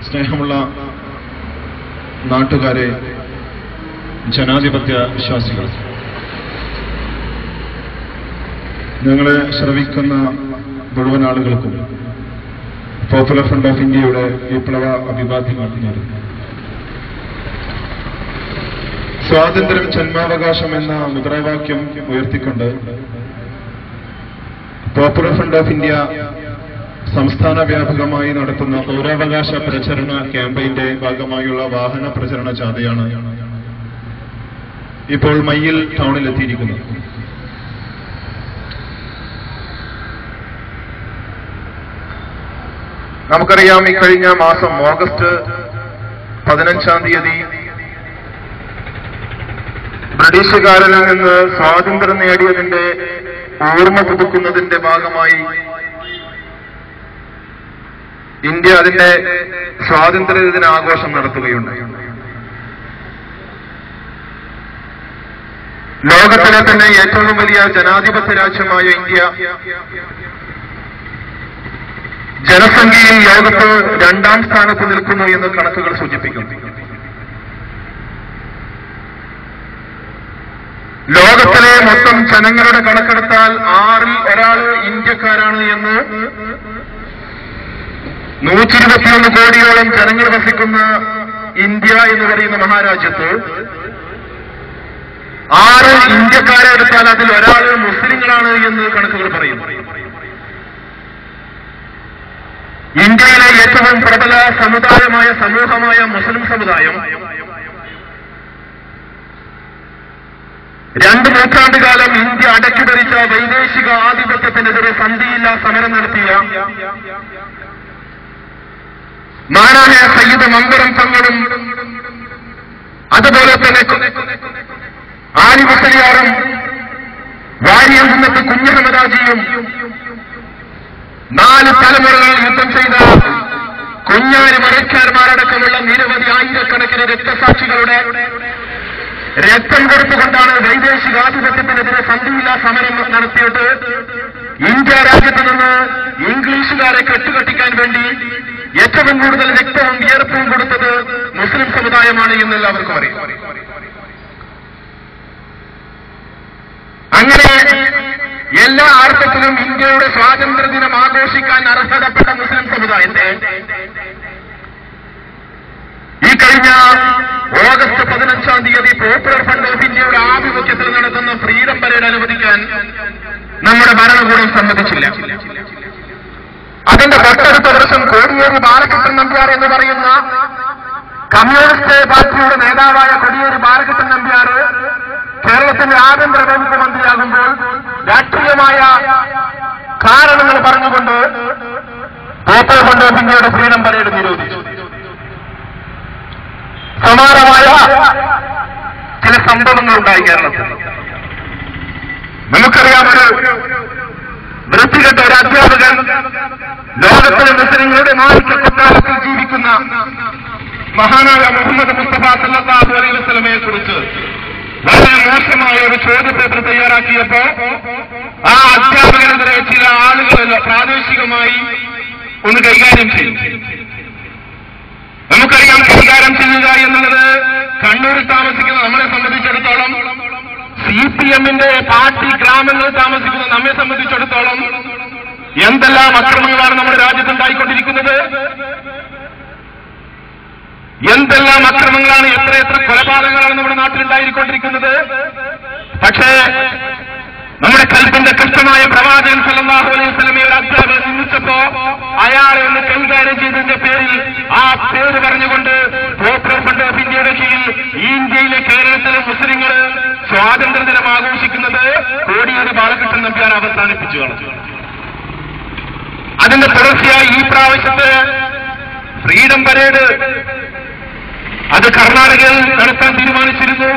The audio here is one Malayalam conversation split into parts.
സ്നേഹമുള്ള നാട്ടുകാരെ, ജനാധിപത്യ വിശ്വാസികൾ, ഞങ്ങളെ ശ്രവിക്കുന്ന മുഴുവൻ ആളുകൾക്കും പോപ്പുലർ ഫ്രണ്ട് ഓഫ് ഇന്ത്യയുടെ വിപ്ലവ അഭിവാദ്യങ്ങൾ നേരുന്നു. സ്വാതന്ത്ര്യം ജന്മാവകാശം എന്ന മുദ്രാവാക്യം ഉയർത്തിക്കൊണ്ട് പോപ്പുലർ ഫ്രണ്ട് ഓഫ് ഇന്ത്യ സംസ്ഥാന വ്യാപകമായി നടത്തുന്ന പൗരാവകാശ പ്രചരണ ക്യാമ്പയിന്റെ ഭാഗമായുള്ള വാഹന പ്രചരണ ജാഥയാണ് ഇപ്പോൾ മയ്യിൽ ടൗണിലെത്തിയിരിക്കുന്നത്. നമുക്കറിയാം, ഇക്കഴിഞ്ഞ മാസം ഓഗസ്റ്റ് 15-ാം തീയതി ബ്രിട്ടീഷുകാരിൽ നിന്ന് സ്വാതന്ത്ര്യം നേടിയതിന്റെ ഓർമ്മ പുതുക്കുന്നതിന്റെ ഭാഗമായി ഇന്ത്യ അതിന്റെ സ്വാതന്ത്ര്യദിന ആഘോഷം നടത്തുകയുണ്ടായി. ലോകത്തിലെ തന്നെ ഏറ്റവും വലിയ ജനാധിപത്യ രാജ്യമായ ഇന്ത്യ ജനസംഖ്യയിൽ ലോകത്ത് 2ാം സ്ഥാനത്ത് നിൽക്കുന്നു എന്ന് കണക്കുകൾ സൂചിപ്പിക്കുന്നു. ലോകത്തിലെ മൊത്തം ജനങ്ങളുടെ കണക്കെടുത്താൽ 6ൽ ഒരാൾ ഇന്ത്യക്കാരാണ് എന്ന് 121 കോടിയോളം ജനങ്ങൾ വസിക്കുന്ന ഇന്ത്യ എന്ന് പറയുന്ന മഹാരാജ്യത്ത് 6 ഇന്ത്യക്കാരെ എടുത്താൽ അതിൽ ഒരാൾ മുസ്ലിങ്ങളാണ് എന്ന് കണക്കുകൾ പറയുന്നു. ഇന്ത്യയിലെ ഏറ്റവും പ്രബല സമുദായമായ സമൂഹമായ മുസ്ലിം സമുദായം 2 നൂറ്റാണ്ടുകാലം ഇന്ത്യ അടക്കി ഭരിച്ച വൈദേശിക ആധിപത്യത്തിനെതിരെ സന്ധിയില്ല സമരം നടത്തിയ മാനായ സയ്യിദ് മമ്പറം തങ്ങളും അതുപോലെ തന്നെ ആലി മുസ്ലിയാറും വാര്യംകുന്നത്ത് കുഞ്ഞഹമ്മദാജിയും 4 തലമുറകൾ യുദ്ധം ചെയ്ത കുഞ്ഞാരി മരക്കാർമാരടക്കമുള്ള നിരവധി ആയിരക്കണക്കിന് രക്തസാക്ഷികളുടെ രക്തം കൊടുത്തുകൊണ്ടാണ് വൈദേശികാധിപത്യത്തിനെതിരെ സന്ധിയില്ല സമരം നടത്തിയിട്ട് ഇന്ത്യ രാജ്യത്ത് നിന്ന് ഇംഗ്ലീഷുകാരെ കെട്ടുകെട്ടിക്കാൻ വേണ്ടി ഏറ്റവും കൂടുതൽ രക്തവും വിയർപ്പും കൊടുത്തത് മുസ്ലിം സമുദായമാണ് എന്ന് എല്ലാവർക്കും അറിയാം. അങ്ങനെ എല്ലാ അർത്ഥത്തിലും ഇന്ത്യയുടെ സ്വാതന്ത്ര്യദിനം ആഘോഷിക്കാൻ അർഹതപ്പെട്ട മുസ്ലിം സമുദായത്തെ ഈ കഴിഞ്ഞ ഓഗസ്റ്റ് 15-ാം തീയതി പോപ്പുലർ ഫ്രണ്ട് ഓഫ് ഇന്ത്യയുടെ ആഭിമുഖ്യത്തിൽ നടത്തുന്ന ഫ്രീഡം പരേഡ് അനുവദിക്കാൻ നമ്മുടെ ഭരണകൂടം സമ്മതിച്ചില്ല. അതിന്റെ തൊട്ടടുത്ത വർഷം കോടിയേരി ബാലകൃഷ്ണൻ നമ്പ്യാർ എന്ന് പറയുന്ന കമ്മ്യൂണിസ്റ്റ് പാർട്ടിയുടെ നേതാവായ കോടിയേരി ബാലകൃഷ്ണൻ നമ്പ്യാർ കേരളത്തിന്റെ ആഭ്യന്തര വകുപ്പ് മന്ത്രിയാകുമ്പോൾ രാഷ്ട്രീയമായ കാരണങ്ങൾ പറഞ്ഞുകൊണ്ട് പോപ്പുലർ ഫ്രണ്ട് ഓഫ് ഇന്ത്യയുടെ ഫ്രീഡം പരേഡ് നിരോധിച്ചു. സമാനമായ ചില സംഭവങ്ങളുണ്ടായി കേരളത്തിൽ. നമുക്കറിയാം, വൃത്തികെട്ട ഒരു അധ്യാപകൻ ലോകത്തിലെ മുസ്ലിങ്ങളുടെ മാലിക്യ കൊട്ടാരത്തിൽ ജീവിക്കുന്ന മഹാനായ മുഹമ്മദ് മുസ്തഫ സല്ലല്ലാഹു അലൈഹി വസല്ലമയെ കുറിച്ച് വളരെ മോശമായ ഒരു ചോദ്യപേപ്പർ തയ്യാറാക്കിയപ്പോ ആ അധ്യാപകനെതിരെ ചില ആളുകൾ പ്രാദേശികമായി ഒന്ന് കൈകാര്യം ചെയ്യും. നമുക്കറിയാം, കൈകാര്യം ചെയ്യുക എന്നുള്ളത് കണ്ണൂരിൽ താമസിക്കുന്ന നമ്മളെ സംബന്ധിച്ചിടത്തോളം, CPM-ന്റെ പാർട്ടി ഗ്രാമങ്ങളിൽ താമസിക്കുന്ന നമ്മെ സംബന്ധിച്ചിടത്തോളം എന്തെല്ലാം അക്രമങ്ങളാണ് നമ്മുടെ രാജ്യത്തുണ്ടായിക്കൊണ്ടിരിക്കുന്നത്, എന്തെല്ലാം അക്രമങ്ങളാണ്, എത്രയെത്ര കൊലപാതകങ്ങളാണ് നമ്മുടെ നാട്ടിലുണ്ടായിക്കൊണ്ടിരിക്കുന്നത്. പക്ഷേ നമ്മുടെ കൽബിന്റെ കൃത്യമായ പ്രവാചകൻ സല്ലല്ലാഹു അലൈഹി വസല്ലമയെ ഒരു അധ്യാപകൻ നിന്ദിച്ചപ്പോ അയാളെ ഒന്ന് കൈകാര്യം ചെയ്തതിന്റെ പേരിൽ ആ പേര് പറഞ്ഞുകൊണ്ട് പോപ്പുലർ ഫ്രണ്ട് ഓഫ് ഇന്ത്യയുടെ കീഴിൽ ഈ ഇന്ത്യയിലെ കേരളത്തിലെ മുസ്ലിങ്ങൾ സ്വാതന്ത്ര്യദിനം ആഘോഷിക്കുന്നത് കോടിയേരി ബാലകൃഷ്ണൻ നമ്പ്യാർ അവസാനിപ്പിച്ചു കളഞ്ഞു. അതിന്റെ തുടർച്ചയായി ഈ പ്രാവശ്യത്തെ ഫ്രീഡം പരേഡ് അത് കർണാടകയിൽ നടത്താൻ തീരുമാനിച്ചിരുന്നു,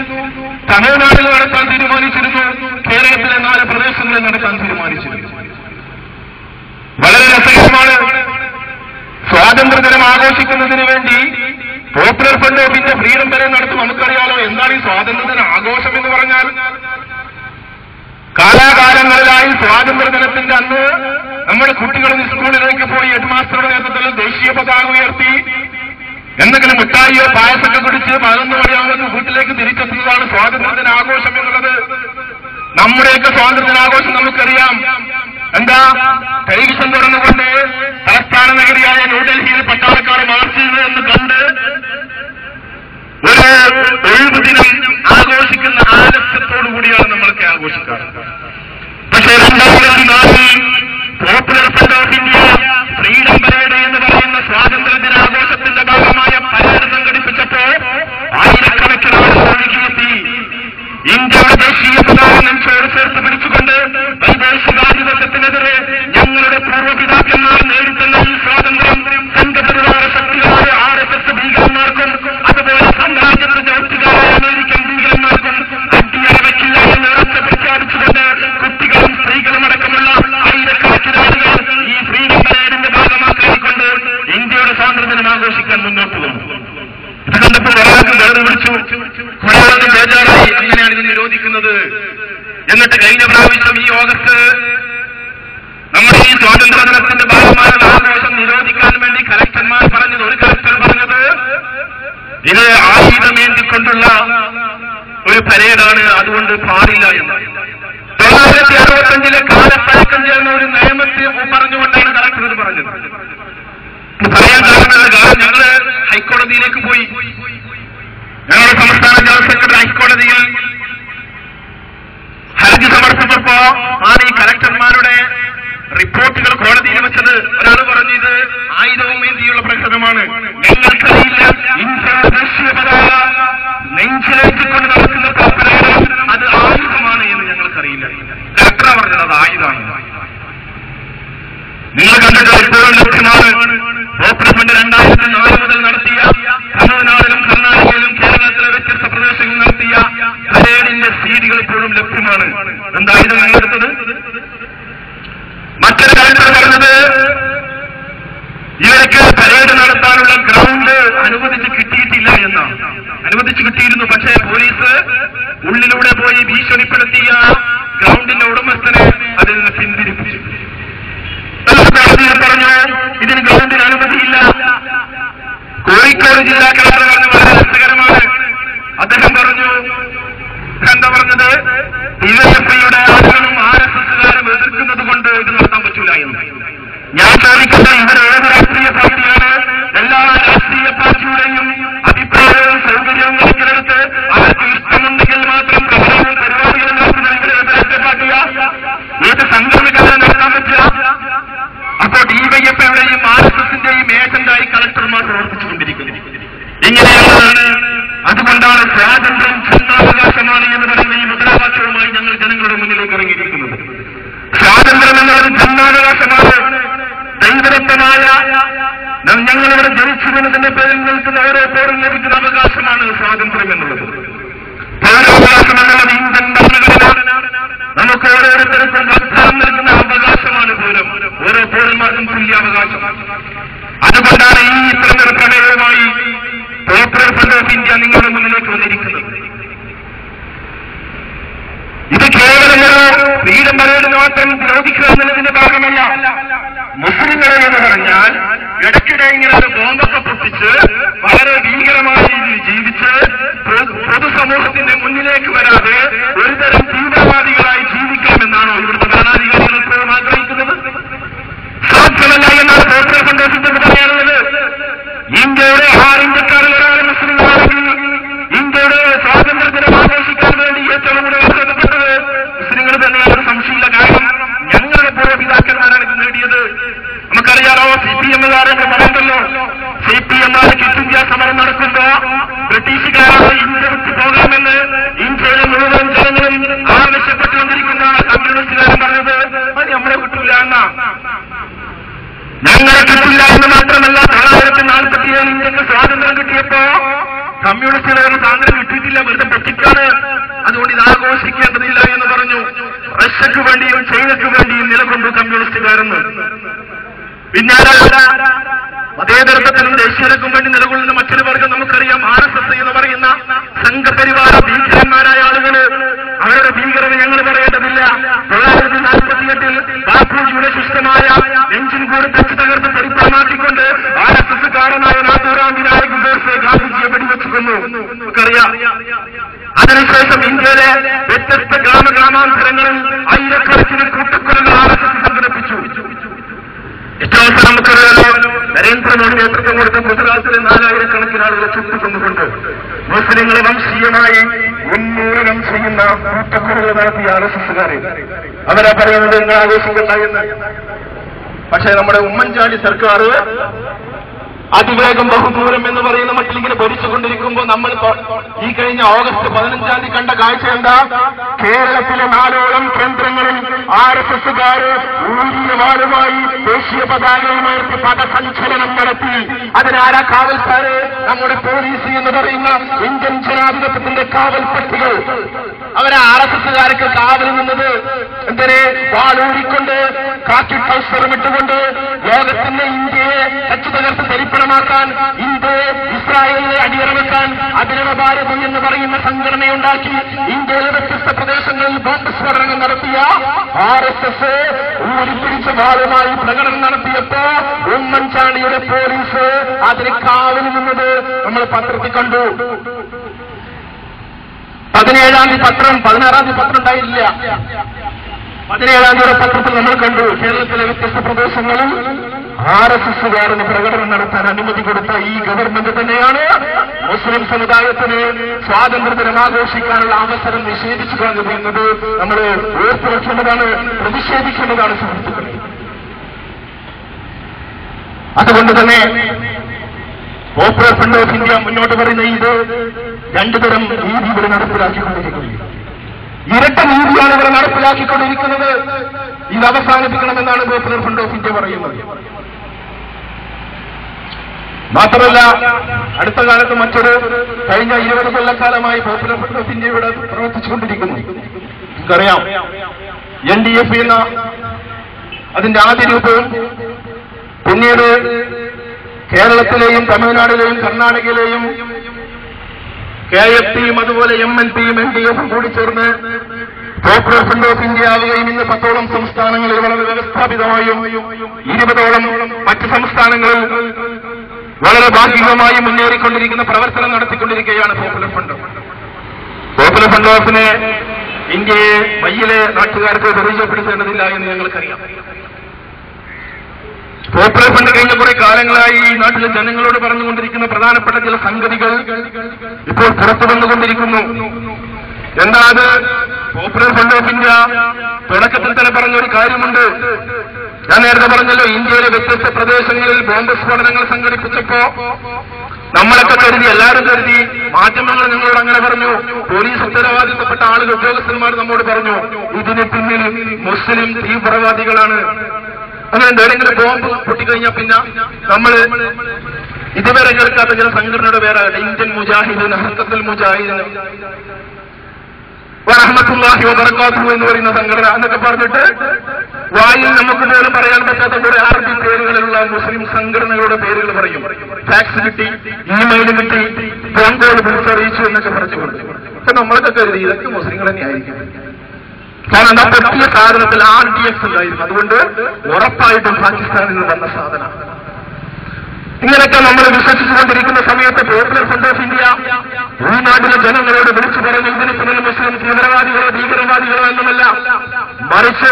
തമിഴ്നാട്ടിൽ നടത്താൻ തീരുമാനിച്ചിരുന്നു, കേരളത്തിലെ 4 പ്രദേശങ്ങളിൽ നടത്താൻ തീരുമാനിച്ചിരുന്നു. വളരെ രസകരമാണ്. സ്വാതന്ത്ര്യദിനം ആഘോഷിക്കുന്നതിന് വേണ്ടി Popular Front of India freedom parade നടത്തും. നമുക്കറിയാലോ എന്താണ് ഈ സ്വാതന്ത്ര്യദിന ആഘോഷം എന്ന് പറഞ്ഞാൽ. കാലാകാലങ്ങളിലായി സ്വാതന്ത്ര്യദിനത്തിന്റെ അന്ന് നമ്മുടെ കുട്ടികൾ സ്കൂളിലേക്ക് പോയി ഹെഡ് മാസ്റ്ററുടെ നേതൃത്വത്തിൽ ദേശീയ പതാക ഉയർത്തി എന്തെങ്കിലും മുട്ടായിയോ പായസമൊക്കെ കുടിച്ച് 11 മണിയാവുമ്പോൾ വീട്ടിലേക്ക് തിരിച്ചെത്തുന്നതാണ് സ്വാതന്ത്ര്യദിന ആഘോഷം എന്നുള്ളത്. നമ്മുടെയൊക്കെ സ്വാതന്ത്ര്യദിനാഘോഷം നമുക്കറിയാം. എന്താ, ടെലിവിഷൻ തുറന്നുകൊണ്ട് തലസ്ഥാന നഗരിയായ ന്യൂഡൽഹിയിൽ പട്ടാളക്കാർ മാർച്ച് ചെയ്തതെന്ന് കണ്ട് ഒരു ഒഴിവുദിനം ആഘോഷിക്കുന്ന ആലസ്യത്തോടുകൂടിയാണ് നമ്മളൊക്കെ ആഘോഷിക്കാറ്. പക്ഷേ 2004 Popular Front of India freedom parade എന്ന് പറയുന്ന സ്വാതന്ത്ര്യ ദിനാഘോഷത്തിന്റെ ഭാഗമായ പരേഡ് സംഘടിപ്പിച്ചപ്പോ ആയിരക്കണക്കിന് ആളുകൾ ഒഴുകിയെത്തി. ഇന്ത്യയുടെ ദേശീയ പതാക നെഞ്ചോട് ചേർത്ത് പിടിച്ചുകൊണ്ട് വൈദേശികാധിപത്യത്തിനെതിരെ ഞങ്ങളുടെ പൂർവ്വപിതാക്കന്മാർ നേടിത്തന്ന ഈ സ്വാതന്ത്ര്യം സംഘപരിവാര ശക്തികളായ RSS ഭീകരന്മാർക്കും അതുപോലെ സാമ്രാജ്യത്തെ ജോലിക്കാരായ അമേരിക്കൻ ഭീകരന്മാർക്കും അടിയറവയ്ക്കില്ല എന്ന് ഉറച്ച പ്രഖ്യാപിച്ചുകൊണ്ട് കുട്ടികളും സ്ത്രീകളും അടക്കമുള്ള ആയിരക്കണക്കിന് ആളുകൾ ഈ ഫ്രീഡം പരേഡിന്റെ ഭാഗമാക്കിക്കൊണ്ട് ഇന്ത്യയുടെ സ്വാതന്ത്ര്യം ആഘോഷിക്കാൻ മുന്നോട്ട് വന്നു. ഇത് കണ്ടപ്പോൾ ഒരാൾക്ക് വേറെ വിളിച്ചു, ഒരാൾക്ക് ബേജാറായി. അങ്ങനെയാണ് ഇത് നിരോധിക്കുന്നത്. എന്നിട്ട് കഴിഞ്ഞ പ്രാവശ്യം ഈ ഓഗസ്റ്റ് നമ്മുടെ ഈ സ്വാതന്ത്ര്യ ദിനത്തിന്റെ ഭാഗമായുള്ള ആഘോഷം നിരോധിക്കാൻ വേണ്ടി കലക്ടർമാർ പറഞ്ഞത്, ഒരു കലക്ടർ പറഞ്ഞത് ഇത് ആയുധമേന്തിക്കൊണ്ടുള്ള ഒരു പരേഡാണ്, അതുകൊണ്ട് പാടില്ല എന്ന്. 1965 കാലപ്പഴക്കം ചേർന്ന ഒരു നിയമത്തെ പറഞ്ഞുകൊണ്ടാണ് കലക്ടർ ഇത് പറഞ്ഞത്. പറയാൻ കാരണമല്ല, ഞങ്ങള് ഹൈക്കോടതിയിലേക്ക് പോയി. ഞങ്ങളുടെ സംസ്ഥാന ജനറൽ സെക്രട്ടറി ഹൈക്കോടതിയിൽ ഹർജി സമർപ്പിച്ചപ്പോ ആണ് ഈ കലക്ടർമാരുടെ റിപ്പോർട്ടുകൾ കോടതിയിൽ വെച്ചത്. ഒരാൾ പറഞ്ഞു ഇത് ആയുധവുമേന്തിയുള്ള പ്രശ്നമാണ്, ഞങ്ങൾക്കറിയില്ല ഇന്ത്യയുടെ ദേശീയ പതാക നെഞ്ചിലേറ്റിക്കൊണ്ട് നടക്കുന്ന പരേഡ് അത് ആയുധമാണ് എന്ന് ഞങ്ങൾക്കറിയില്ല. കലക്ടർ പറഞ്ഞത് അത് ആയുധമാണ്. നിങ്ങൾ കണ്ടിട്ട് ഇപ്പോഴും ലഭ്യമാണ്. പോപ്പുലർ ഫ്രണ്ട് 2004 മുതൽ നടത്തിയ തമിഴ്നാടിലും കർണാടകയിലും കേരളത്തിലെ വ്യത്യസ്ത പ്രദേശങ്ങളിൽ നടത്തിയ പരേഡിന്റെ സീഡികൾ ഇപ്പോഴും ലഭ്യമാണ്. എന്തായിരുന്നു നിങ്ങളെടുത്തത്? മറ്റൊരു കലക്ടർ പറഞ്ഞത് ഇവർക്ക് പരേഡ് നടത്താനുള്ള ഗ്രൗണ്ട് അനുവദിച്ച് കിട്ടിയിട്ടില്ല എന്നാണ്. അനുവദിച്ചു കിട്ടിയിരുന്നു, പക്ഷേ പോലീസ് ഉള്ളിലൂടെ പോയി ഭീഷണിപ്പെടുത്തിയ ഗ്രൗണ്ടിന്റെ ഉടമസ്ഥനെ അതിൽ നിന്ന് പിന്തിരിപ്പിച്ചു. പറഞ്ഞു ഇതിന് ഗ്രൗണ്ടിന് അനുമതിയില്ല. കോഴിക്കോട് ജില്ലാ കളക്ടർ പറഞ്ഞ വളരെ രസകരമാണ്. അദ്ദേഹം പറഞ്ഞു, എന്താ പറഞ്ഞത്, ഡിവൈഎഫ്ഐയുടെ ആളുകളും RSSകാരും എതിർക്കുന്നത് കൊണ്ട് ഇത് നടത്താൻ പറ്റൂല എന്ന്. ഞാൻ ചോദിക്കുന്നത്, ഇവർ ഏത് രാഷ്ട്രീയ പാർട്ടിയാണ്? എല്ലാ രാഷ്ട്രീയ പാർട്ടിയുടെയും അഭിപ്രായവും സൗകര്യവും കണക്കിലെടുത്ത് അവർക്ക് ഇഷ്ടമുണ്ടെങ്കിൽ മാത്രം പ്രകടനവും പരിപാടികളും നടത്തുന്ന ഇവരെ രാഷ്ട്രീയ പാർട്ടിയാ? ഏത് സംഘടനകളെ നടത്താൻ പറ്റില്ല? അപ്പോൾ ഡിവൈഎഫ്ഐയുടെയും RSSന്റെയും ഏജന്റായി കളക്ടർമാർ പ്രവർത്തിച്ചുകൊണ്ടിരിക്കുന്നു. ഇങ്ങനെയുള്ളതാണ്. അതുകൊണ്ടാണ് സ്വാതന്ത്ര്യം ജന്മാവകാശമാണ് എന്ന് പറയുന്ന ഈ മുദ്രാവാക്യവുമായി ഞങ്ങൾ ജനങ്ങളുടെ മുന്നിലേക്ക് ഇറങ്ങിയിരിക്കുന്നത്. സ്വാതന്ത്ര്യം എന്നുള്ളത് ജന്മാവകാശമാണ്. ദൈവദത്തമായ ഞങ്ങളിവിടെ ജനിച്ചിരുന്നതിന്റെ പേരിൽ നിൽക്കുന്ന ഓരോ പേരും ലഭിക്കുന്ന അവകാശമാണ് സ്വാതന്ത്ര്യം എന്നുള്ളത്. പൗരാവകാശം എന്നുള്ളത് ഇന്ത്യൻ ഭരണഘടന നമുക്ക് ഓരോരുത്തർക്കും വാഗ്ദാനം നൽകുന്ന അവകാശമാണ്. പൗരം ഓരോ പൗരന്മാർക്കും തുല്യാവകാശം. അതുകൊണ്ടാണ് ഈ ഇത്തരമൊരു പ്രമേയവുമായി പോപ്പുലർ ഫ്രണ്ട് ഓഫ് ഇന്ത്യ നിങ്ങളുടെ മുന്നിലേക്ക് വന്നിരിക്കുന്നത്. ഇത് കേവലം ഒരു ഫ്രീഡം പരേഡ് മാത്രം വിരോധിക്കുക എന്നുള്ളതിന്റെ ഭാഗമല്ല. മുസ്ലിങ്ങളെ എന്ന് പറഞ്ഞാൽ ഇടയ്ക്കിടെ ഇങ്ങനെ ഒരു ബോംബൊക്കെ പൊട്ടിച്ച് വളരെ ഭീകരമായ രീതിയിൽ ജീവിച്ച് പൊതുസമൂഹത്തിന്റെ മുന്നിലേക്ക് വരാതെ ഒരുതരം തീവ്രവാദികളായി ജീവിക്കാമെന്നാണോ ഇവിടുത്തെ ഭരണാധികാരികൾ ഇപ്പോഴും ആഗ്രഹിക്കുന്നത്? സാധ്യമല്ല എന്നാണ് പോപ്പുലർ ഫ്രണ്ട് ഓഫ് ഇന്ത്യ പറയാനുള്ളത്. ഇന്ത്യയുടെ 6 ഇന്ത്യക്കാരിൽ ഒരാൾ മുസ്ലിങ്ങളാണെങ്കിൽ ഇന്ത്യയുടെ സ്വാതന്ത്ര്യദിനം ആഘോഷിക്കാൻ വേണ്ടി ഏറ്റവും കൂടുതൽ ബന്ധപ്പെട്ടത് മുസ്ലിങ്ങൾ തന്നെയാണ്, സംശയമില്ല. കാരണം ഞങ്ങളുടെ പൂർവ്വപിതാക്കന്മാരാണ് ഇത് നേടിയത്. നമുക്കറിയാലോ, CPM-കാരെ പറയണ്ടല്ലോ, CPM-കാർ ക്വിറ്റ് ഇന്ത്യ സമരം നടക്കുമ്പോ ബ്രിട്ടീഷുകാരോട് ഇന്ത്യ വിട്ടു പോകാമെന്ന് ഇന്ത്യയിലെ മുഴുവൻ ജനങ്ങളും ആവശ്യപ്പെട്ടുകൊണ്ടിരിക്കുന്ന കമ്മ്യൂണിസ്റ്റുകാരൻ പറഞ്ഞത് അത് നമ്മളെ കിട്ടില്ല എന്നാ. ഞങ്ങളെ കിട്ടില്ല എന്ന് മാത്രമല്ല, 1947 ഇന്ത്യക്ക് സ്വാതന്ത്ര്യം കിട്ടിയപ്പോ കമ്മ്യൂണിസ്റ്റുകാർ സ്വാതന്ത്ര്യം കിട്ടിയിട്ടില്ല, വെറുതെ പൊട്ടിക്കാണ്, അതുകൊണ്ട് ഇത് ആഘോഷിക്കേണ്ടതില്ല എന്ന് പറഞ്ഞു. റഷ്യക്ക് വേണ്ടിയും ചൈനയ്ക്ക് വേണ്ടിയും നിലകൊണ്ടു കമ്മ്യൂണിസ്റ്റുകാരെന്ന്. പിന്നാലെ മതേതരത്വത്തിനും ദേശീയതയ്ക്കും വേണ്ടി നിലകൊള്ളുന്ന മറ്റൊരു വർഗം നമുക്കറിയാം, RSS എന്ന് പറയുന്ന സംഘപരിവാര ഭീകരന്മാരായ ആളുകള്. അവരുടെ ഭീകരത ഞങ്ങൾ പറയേണ്ടതില്ല. 1948 ബാപ്പുജിയുടെ ശിഷ്ടമായ നെഞ്ചിൻ കൂടി തെച്ചു തകർത്ത് പരിപ്രമാക്കിക്കൊണ്ട് RSS കാരനായ നാഥുറാം വിനായക് നടത്തിക്കൊണ്ടിരിക്കുന്നു. നമുക്കറിയാം. അതിനുശേഷം ഇന്ത്യയിലെ വ്യത്യസ്ത ഗ്രാമാന്തരങ്ങളിൽ ആയിരക്കണക്കിന് കൂട്ടക്കൊലകൾ RSS സംഘടിപ്പിച്ചു. ഏറ്റവും അവസാനം നമുക്കറിയാലോ, നരേന്ദ്രമോദി നേതൃത്വം കൊടുത്ത ഗുജറാത്തിലെ 4000കണക്കിന് ആളുകളെ ചുട്ടുകൊണ്ടുകൊണ്ട് മുസ്ലിങ്ങളെ വംശീയമായി ഉന്മൂലനം ചെയ്യുന്ന കൂട്ടക്കൊലകൾ നടത്തിയ RSSകാരെ അവരാ പറയുന്നത് നിങ്ങൾ ആഘോഷിക്കണ്ട എന്ന്. പക്ഷേ നമ്മുടെ ഉമ്മൻചാണ്ടി സർക്കാർ അതിവേഗം ബഹുദൂരം എന്ന് പറയുന്ന മട്ടിലിങ്ങനെ ഭരിച്ചുകൊണ്ടിരിക്കുമ്പോൾ നമ്മൾ ഈ കഴിഞ്ഞ ഓഗസ്റ്റ് 15 കണ്ട കാഴ്ച എന്താ? കേരളത്തിലെ 4ഓളം കേന്ദ്രങ്ങളിൽ RSSകാർ ഊരിയവാളുമായി ദേശീയ പതാകയുമായിട്ട് പദസഞ്ചലനം നടത്തി. അതിനാരാ കാവൽക്കാര്? നമ്മുടെ പോലീസ് എന്ന് പറയുന്ന ഇന്ത്യൻ ജനാധിപത്യത്തിന്റെ കാവൽ പട്ടികൾ. അവരെ RSSകാർക്ക് കാവൽ നിന്നത് എന്തിനെ? വാളൂരിക്കൊണ്ട്, കാക്കി ട്രൗസറും ഇട്ടുകൊണ്ട് ലോകത്തിന്റെ ഇന്ത്യയെ തച്ചുതകർത്ത് ധരിപ്പണമാക്കാൻ, ഇന്ത്യയെ ഇസ്രായേലിനെ അടിയറവെക്കാൻ അഭിനവ ഭാരതം എന്ന് പറയുന്ന സംഘടനയുണ്ടാക്കി ഇന്ത്യയിലെ വ്യത്യസ്ത പ്രദേശങ്ങളിൽ ബോംബ് സ്ഫോടനങ്ങൾ നടത്തിയ RSS ഊരിപ്പിടിച്ച വാളുമായി പ്രകടനം നടത്തിയപ്പോ ഉമ്മൻചാണ്ടിയുടെ പോലീസ് അതിന് കാവൽ നിന്നത് നമ്മൾ പത്രത്തിൽ കണ്ടു. 17-ാം തീയതി പത്രം, 16-ാം തീയതി പത്രം ഉണ്ടായില്ല. 17-ാം തീയതി പത്രത്തിൽ നമ്മൾ കണ്ടു കേരളത്തിലെ വ്യത്യസ്ത പ്രദേശങ്ങളിൽ RSSകാരന് പ്രകടനം നടത്താൻ അനുമതി കൊടുത്ത ഈ ഗവൺമെന്റ് തന്നെയാണ് മുസ്ലിം സമുദായത്തിന് സ്വാതന്ത്ര്യദിനം ആഘോഷിക്കാനുള്ള അവസരം നിഷേധിച്ചു കളഞ്ഞത് എന്നത് നമ്മൾ ഓർത്തുവെക്കേണ്ടതാണ്, പ്രതിഷേധിക്കേണ്ടതാണ് സുഹൃത്തുക്കളെ. അതുകൊണ്ട് തന്നെ പോപ്പുലർ ഫ്രണ്ട് ഓഫ് ഇന്ത്യ മുന്നോട്ട് പറയുന്ന ഇത് 2 തരം നീതി ഇവിടെ നടപ്പിലാക്കിക്കൊണ്ടിരിക്കുന്നു. ഇരട്ട നീതിയാണ് ഇവിടെ നടപ്പിലാക്കിക്കൊണ്ടിരിക്കുന്നത്. ഇത് അവസാനിപ്പിക്കണമെന്നാണ് പോപ്പുലർ ഫ്രണ്ട് ഓഫ് ഇന്ത്യ പറയുന്നത്. മാത്രമല്ല, അടുത്ത കാലത്ത് മറ്റൊരു കഴിഞ്ഞ 20 കൊല്ലക്കാലമായി പോപ്പുലർ ഫ്രണ്ട് ഓഫ് ഇന്ത്യ ഇവിടെ പ്രവർത്തിച്ചുകൊണ്ടിരിക്കുന്നു. നമുക്കറിയാം, NDF എന്ന അതിന്റെ ആദ്യ രൂപവും പിന്നീട് കേരളത്തിലെയും തമിഴ്നാട്ടിലെയും കർണാടകയിലെയും KFTയും അതുപോലെ MNPയും NDFും കൂടി ചേർന്ന് പോപ്പുലർ ഫ്രണ്ട് ഓഫ് ഇന്ത്യ ആവുകയും ഇന്ന് 10ഓളം സംസ്ഥാനങ്ങളിൽ വളരെ വ്യവസ്ഥാപിതമായും 20ഓളം മറ്റ് സംസ്ഥാനങ്ങളിൽ വളരെ ഭാഗികമായി മുന്നേറിക്കൊണ്ടിരിക്കുന്ന പ്രവർത്തനം നടത്തിക്കൊണ്ടിരിക്കുകയാണ് പോപ്പുലർ ഫ്രണ്ട്. പോപ്പുലർ ഫ്രണ്ട് ഓഫിനെ ഇന്ത്യയെ വയ്യിലെ നാട്ടുകാർക്ക് പരിചയപ്പെടുത്തേണ്ടതില്ല എന്ന് ഞങ്ങൾക്കറിയാം. പോപ്പുലർ ഫ്രണ്ട് കഴിഞ്ഞ കുറെ കാലങ്ങളായി ഈ നാട്ടിലെ ജനങ്ങളോട് പറഞ്ഞുകൊണ്ടിരിക്കുന്ന പ്രധാനപ്പെട്ട ചില സംഗതികൾ ഇപ്പോൾ പുറത്തു വന്നുകൊണ്ടിരിക്കുന്നു. എന്താ അത്? പോപ്പുലർ ഫ്രണ്ട് ഓഫ് ഇന്ത്യ തുടക്കത്തിൽ തന്നെ പറഞ്ഞൊരു കാര്യമുണ്ട്. ഞാൻ നേരത്തെ പറഞ്ഞല്ലോ, ഇന്ത്യയിലെ വ്യത്യസ്ത പ്രദേശങ്ങളിൽ ബോംബ് സ്ഫോടനങ്ങൾ സംഘടിപ്പിച്ചപ്പോ നമ്മളൊക്കെ കരുതി, എല്ലാവരും കരുതി, മാധ്യമങ്ങൾ ഞങ്ങളോട് അങ്ങനെ പറഞ്ഞു, പോലീസ് ഉത്തരവാദിത്തപ്പെട്ട ആളുകൾ, ഉദ്യോഗസ്ഥന്മാർ നമ്മോട് പറഞ്ഞു, ഇതിന് പിന്നിൽ മുസ്ലിം തീവ്രവാദികളാണ്. അങ്ങനെ എന്തെങ്കിലും ബോംബ് പൊട്ടിക്കഴിഞ്ഞാൽ പിന്നെ നമ്മൾ ഇതുവരെ കേൾക്കാത്ത ചില സംഘടനയുടെ പേരാണ് ഇന്ത്യൻ മുജാഹിദീൻ, ഹർക്കത്തുൽ മുജാഹിദീൻ വറഹ്മത്തുള്ളാഹി വബറകാതുഹു എന്ന് പറയുന്ന സംഘടന എന്നൊക്കെ പറഞ്ഞിട്ട് വായിൽ നമുക്ക് പോലും പറയാൻ പറ്റാത്ത കുറെ അറബി പേരുകളിലുള്ള മുസ്ലിം സംഘടനകളുടെ പേരുകൾ പറയും. ഫാക്സ് കിട്ടി, ഇമെയിൽ കിട്ടി, ഫോൺ കോൾ വിളിച്ചറിയിച്ചു എന്നൊക്കെ പറഞ്ഞു. പക്ഷെ നമ്മളൊക്കെ കരുതി ഇതൊക്കെ മുസ്ലിങ്ങൾ തന്നെയായിരിക്കും. കാരണം ആ പൊട്ടിയ സാധനത്തിൽ RDX ഉണ്ടായിരുന്നു. അതുകൊണ്ട് ഉറപ്പായിട്ടും പാകിസ്ഥാനിൽ നിന്ന് വന്ന സാധനം. ഇങ്ങനെയൊക്കെ നമ്മൾ വിശ്വസിച്ചുകൊണ്ടിരിക്കുന്ന സമയത്ത് പോപ്പുലർ ഫ്രണ്ട് ഓഫ് ഇന്ത്യ ഈ നാട്ടിലെ ജനങ്ങളോട് വിളിച്ചു പറഞ്ഞു, ഇതിന് പിന്നിൽ മുസ്ലിം തീവ്രവാദികളോ ഭീകരവാദികളോ എന്നുമല്ല, മറിച്ച്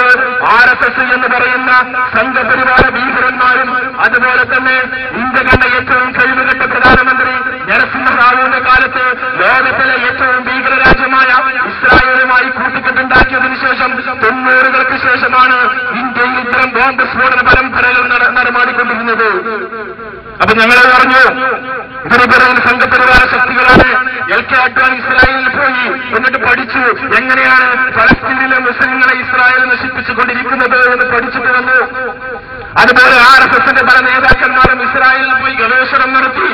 RSS എന്ന് പറയുന്ന സംഘപരിവാര ഭീകരന്മാരും അതുപോലെ തന്നെ ഇന്ത്യ കണ്ട ഏറ്റവും കഴിവുകെട്ട പ്രധാനമന്ത്രി നരസിംഹറാവുവിന്റെ കാലത്ത് ലോകത്തിലെ ഏറ്റവും ഭീകരരാജ്യമായ ഇസ്രായേലുമായി കൂട്ടിക്കെട്ടുണ്ടാക്കിയതിനു ശേഷം 90-കൾക്ക് ശേഷമാണ് ഇന്ത്യയിൽ ഇത്തരം ബോംബ് സ്ഫോടന പരമ്പരകൾ നടമാടിക്കൊണ്ടിരുന്നത്. അപ്പൊ ഞങ്ങൾ പറഞ്ഞു, ഇതിന് പിറകിൽ സംഘപരിവാര ശക്തികളാണ്. LK അഡ്വാനി ഇസ്രായേലിൽ പോയി എന്നിട്ട് പഠിച്ചു എങ്ങനെയാണ് ഫലസ്തീനിലെ മുസ്ലിങ്ങളെ ഇസ്രായേൽ നശിപ്പിച്ചുകൊണ്ടിരിക്കുന്നത് എന്ന് പഠിച്ചിട്ട് വന്നു. അതുപോലെ RSSന്റെ പല നേതാക്കന്മാരും ഇസ്രായേലിൽ പോയി ഗവേഷണം നടത്തി.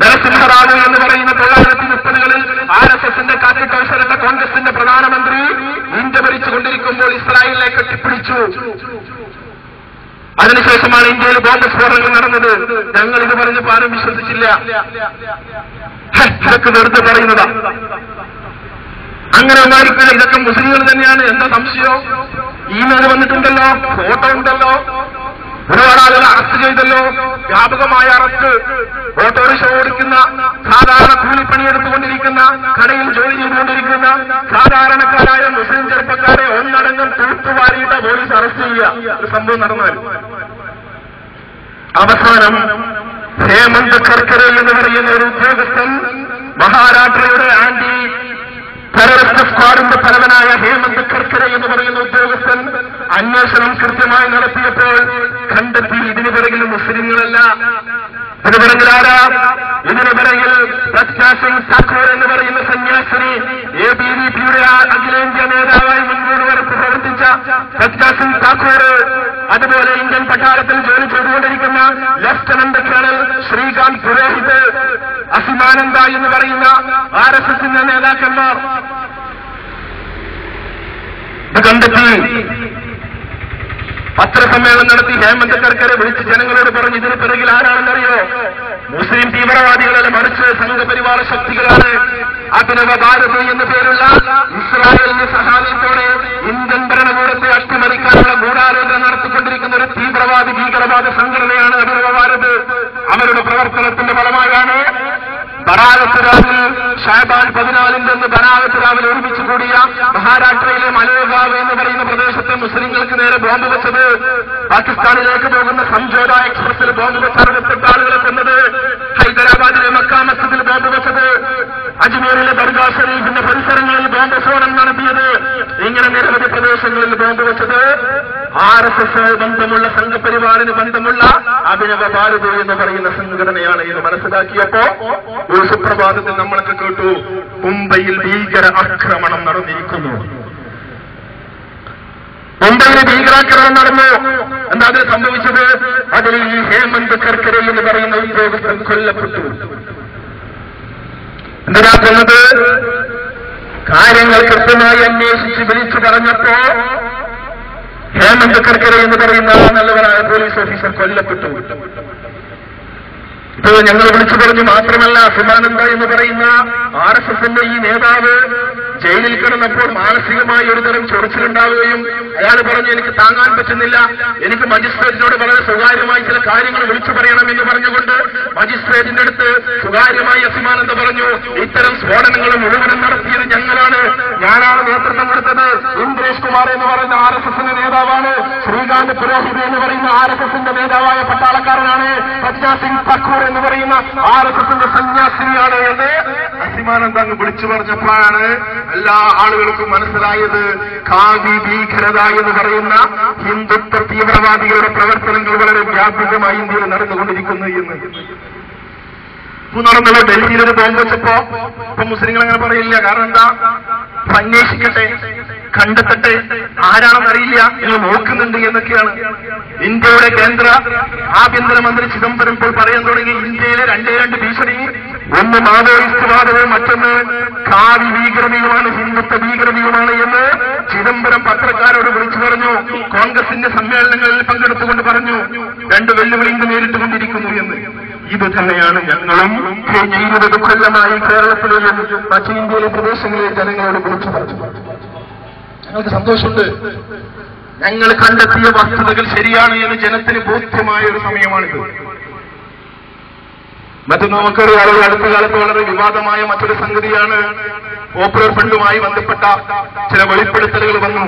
നരസിംഹറാവു എന്ന് പറയുന്ന 1930-കളിൽ RSSന്റെ കാറ്റിട്ടവസരത്തെ കോൺഗ്രസിന്റെ പ്രധാനമന്ത്രി ഇന്ത്യ ഭരിച്ചുകൊണ്ടിരിക്കുമ്പോൾ ഇസ്രായേലിനെ കെട്ടിപ്പിടിച്ചു. അതിനുശേഷമാണ് ഇന്ത്യയിൽ ബോംബ് സ്ഫോടനങ്ങൾ നടന്നത്. ഞങ്ങൾ ഇത് പറഞ്ഞപ്പോൾ ആരും വിശ്വസിച്ചില്ല. ഇതൊക്കെ വെറുതെ പറയുന്നതാ. അങ്ങനെ ഒന്നായിരിക്കില്ല, ഇതൊക്കെ മുസ്ലിങ്ങൾ തന്നെയാണ്. എന്താ സംശയം? ഇമെയിൽ വന്നിട്ടുണ്ടല്ലോ, ഫോട്ടോ ഉണ്ടല്ലോ. ഒരുപാട് ആളുകൾ അറസ്റ്റ് ചെയ്തല്ലോ. വ്യാപകമായ അറസ്റ്റ്. ഓട്ടോറിക്ഷ ഓടിക്കുന്ന, സാധാരണ കൂലിപ്പണിയെടുത്തുകൊണ്ടിരിക്കുന്ന, കടയിൽ ജോലി ചെയ്തുകൊണ്ടിരിക്കുന്ന സാധാരണക്കാരായ മുസ്ലിം ചെറുപ്പക്കാരെ ഒന്നടങ്കം തൂത്തുവാരിയിട്ട് പോലീസ് അറസ്റ്റ് ചെയ്യുക. ഒരു സംഭവം നടന്നാൽ അവസാനം ഹേമന്ത് കർക്കരെ എന്ന് പറയുന്ന ഒരു ഉദ്യോഗസ്ഥൻ, മഹാരാഷ്ട്രയുടെ ആന്റി ടെററിസ്റ്റ് സ്ക്വാഡിന്റെ തലവനായ ഹേമന്ത് കർക്കരെ എന്ന് പറയുന്ന ഉദ്യോഗസ്ഥൻ അന്വേഷണം കൃത്യമായി നടത്തിയപ്പോൾ കണ്ടെത്തി ഇതിനു പിറകിൽ മുസ്ലിങ്ങളല്ല. ഇതിനു പിറകിൽ ആരാ? ഇതിനു പിറകിൽ പ്രജ്ഞാ സിംഗ് ഠാക്കൂർ എന്ന് പറയുന്ന സന്യാസിനി, ABVP-യുടെ അഖിലേന്ത്യാ നേതാവായി മുൻകൂർ വരച്ച് പ്രവർത്തിച്ച പ്രജ്ഞാ സിംഗ് ഠാക്കൂർ, അതുപോലെ ഇന്ത്യൻ പട്ടാളത്തിൽ ജോലി ചെയ്തുകൊണ്ടിരിക്കുന്ന ലഫ്റ്റനന്റ് കേണൽ ശ്രീകാന്ത് പുരോഹിത്, അസിമാനന്ദ എന്ന് പറയുന്ന RSSന്റെ നേതാക്കന്മാർ ഇത് കണ്ടെത്തി. പത്രസമ്മേളനം നടത്തി ഹേമന്ത് കർക്കരെ വിളിച്ച് ജനങ്ങളോട് പറഞ്ഞു, ഇതിന് പിറകിൽ ആരാണെന്നറിയോ? മുസ്ലിം തീവ്രവാദികളല്ല, മറിച്ച് സംഘപരിവാര ശക്തികളാണ്. അഭിനവ ഭാരതി എന്ന പേരുള്ള ഇസ്രായേലിന്റെ സഹായത്തോടെ ഇന്ത്യൻ ഭരണകൂടത്തെ അട്ടിമറിക്കാനുള്ള ഗൂഢാലോചന നടത്തിക്കൊണ്ടിരിക്കുന്ന ഒരു തീവ്രവാദി ഭീകരവാദ സംഘടനയാണ് അഭിനവ ഭാരത്. അവരുടെ പ്രവർത്തനത്തിന്റെ ഫലമായാണ് ബറാഅത്ത് രാവിൽ ഷാബാൻ 14 ബറാഅത്ത് രാവിൽ ഒരുമിച്ച് കൂടിയ മഹാരാഷ്ട്രയിലെ മലേഗാവ് എന്ന് പറയുന്ന പ്രദേശത്തെ മുസ്ലിങ്ങൾക്ക് നേരെ ബോംബ് വെച്ചത്, പാകിസ്ഥാനിലേക്ക് പോകുന്ന സംജോത എക്സ്പ്രസിൽ ബോംബ് വെച്ച 68 ആളുകളെ കൊന്നത്, ഹൈദരാബാദിലെ മക്ക മസ്ജിദിൽ ബോംബ് വെച്ചത്, അജ്മീറിലെ ദർഗാ ഷരീഫിന്റെ പരിസരങ്ങളിൽ ബോംബ് സ്ഫോടനം നടത്തിയത്, ഇങ്ങനെ നിരവധി പ്രദേശങ്ങളിൽ ബോംബ് വെച്ചത് RSS ബന്ധമുള്ള സംഘപരിവാറിന് ബന്ധമുള്ള അഭിനവ ഭാരത് എന്ന് പറയുന്ന സംഘടനയാണ് എന്ന് മനസ്സിലാക്കിയപ്പോ ഒരു സുപ്രഭാതത്തിൽ നമ്മളൊക്കെ കേട്ടു, മുംബൈയിൽ ഭീകര ആക്രമണം നടന്നിരിക്കുന്നു. മുംബൈയിൽ ഭീകരാക്രമണം നടന്നു. എന്താ അതിൽ സംഭവിച്ചത്? അതിൽ ഈ ഹേമന്ത് കർക്കരെ എന്ന് പറയുന്ന ഉദ്യോഗസ്ഥൻ കൊല്ലപ്പെട്ടു. എന്തിനാ കൊന്നത്? കാര്യങ്ങൾ കൃത്യമായി അന്വേഷിച്ച് വിളിച്ചു പറഞ്ഞപ്പോ ഹേമന്ത് കർക്കരെ എന്ന് പറയുന്ന നല്ലവനായ പോലീസ് ഓഫീസർ കൊല്ലപ്പെട്ടു. ഇപ്പോൾ ഞങ്ങൾ വിളിച്ചു പറഞ്ഞു. മാത്രമല്ല, അസിമാനന്ദ എന്ന് പറയുന്ന RSSന്റെ ഈ നേതാവ് ജയിലിൽ കിടന്നപ്പോൾ മാനസികമായി ഒരുതരം ചൊറിച്ചിലുണ്ടാവുകയും അയാൾ പറഞ്ഞു, എനിക്ക് താങ്ങാൻ പറ്റുന്നില്ല, എനിക്ക് മജിസ്ട്രേറ്റിനോട് വളരെ സ്വകാര്യമായി ചില കാര്യങ്ങൾ വിളിച്ചു പറയണമെന്ന് പറഞ്ഞുകൊണ്ട് മജിസ്ട്രേറ്റിന്റെ അടുത്ത് സ്വകാര്യമായി അസിമാനന്ദ പറഞ്ഞു, ഇത്തരം സ്ഫോടനങ്ങൾ മുഴുവനും നടത്തിയത് ഞാനാണ് നേതൃത്വം കൊടുത്തത്. ഇന്ദ്രേഷ് കുമാർ എന്ന് പറയുന്ന RSSന്റെ നേതാവാണ്. ശ്രീകാന്ത് പുരോഹിത് എന്ന് പറയുന്ന RSSന്റെ നേതാവായ പട്ടാളക്കാരനാണ്. പ്രജ്ഞാ സിംഗ് ഠാക്കൂർ എന്ന് പറയുന്ന RSSന്റെ സന്യാസിനിയാണ് എന്ന് അസിമാനന്ദ അങ്ങ് വിളിച്ചു പറഞ്ഞപ്പോഴാണ് എല്ലാ ആളുകൾക്കും മനസ്സിലായത് കാവി ഭീകരത എന്ന് പറയുന്ന ഹിന്ദുത്വ തീവ്രവാദികളുടെ പ്രവർത്തനങ്ങൾ വളരെ വ്യാപകമായി ഇന്ത്യയിൽ നടന്നുകൊണ്ടിരിക്കുന്നു എന്ന്. നടന്നല്ലോ ഡൽഹിയിലൊരു ബോംബ് വെച്ചപ്പോ ഇപ്പൊ മുസ്ലിങ്ങൾ അങ്ങനെ പറയില്ല. കാരണം എന്താ? അന്വേഷിക്കട്ടെ, കണ്ടെത്തട്ടെ, ആരാണെന്നറിയില്ല, നിങ്ങൾ നോക്കുന്നുണ്ട് എന്നൊക്കെയാണ്. ഇന്ത്യയുടെ കേന്ദ്ര ആഭ്യന്തരമന്ത്രി ചിദംബരം ഇപ്പോൾ പറയാൻ തുടങ്ങി, ഇന്ത്യയിലെ രണ്ട് ഭീഷണി, ഒന്ന് മാവോയിസ്റ്റുവാദവും മറ്റൊന്ന് കാവി ഭീകരതയുമാണ്, ഹിന്ദുത്വ ഭീകരതയുമാണ് എന്ന് ചിദംബരം പത്രക്കാരോട് വിളിച്ചു പറഞ്ഞു. കോൺഗ്രസിന്റെ സമ്മേളനങ്ങളിൽ പങ്കെടുത്തുകൊണ്ട് പറഞ്ഞു, 2 വെല്ലുവിളി ഇന്ത്യ നേരിട്ടുകൊണ്ടിരിക്കുന്നു എന്ന്. ഇത് തന്നെയാണ് ഞങ്ങളും കഴിഞ്ഞ 20 കൊല്ലമായി കേരളത്തിലെയും മറ്റു ഇന്ത്യയിലെ പ്രദേശങ്ങളിലെ ജനങ്ങളോട് വിളിച്ചു പറഞ്ഞു. ഞങ്ങൾക്ക് സന്തോഷമുണ്ട്. ഞങ്ങൾ കണ്ടെത്തിയ വസ്തുതകൾ ശരിയാണ് എന്ന് ജനത്തിന് ബോധ്യമായ ഒരു സമയമാണിത്. മറ്റൊന്ന് നമുക്കറിയാതെ അടുത്ത കാലത്ത് വളരെ വിവാദമായ മറ്റൊരു സംഗതിയാണ് പോപ്പുലർ ഫണ്ടുമായി ബന്ധപ്പെട്ട ചില വെളിപ്പെടുത്തലുകൾ വന്നു.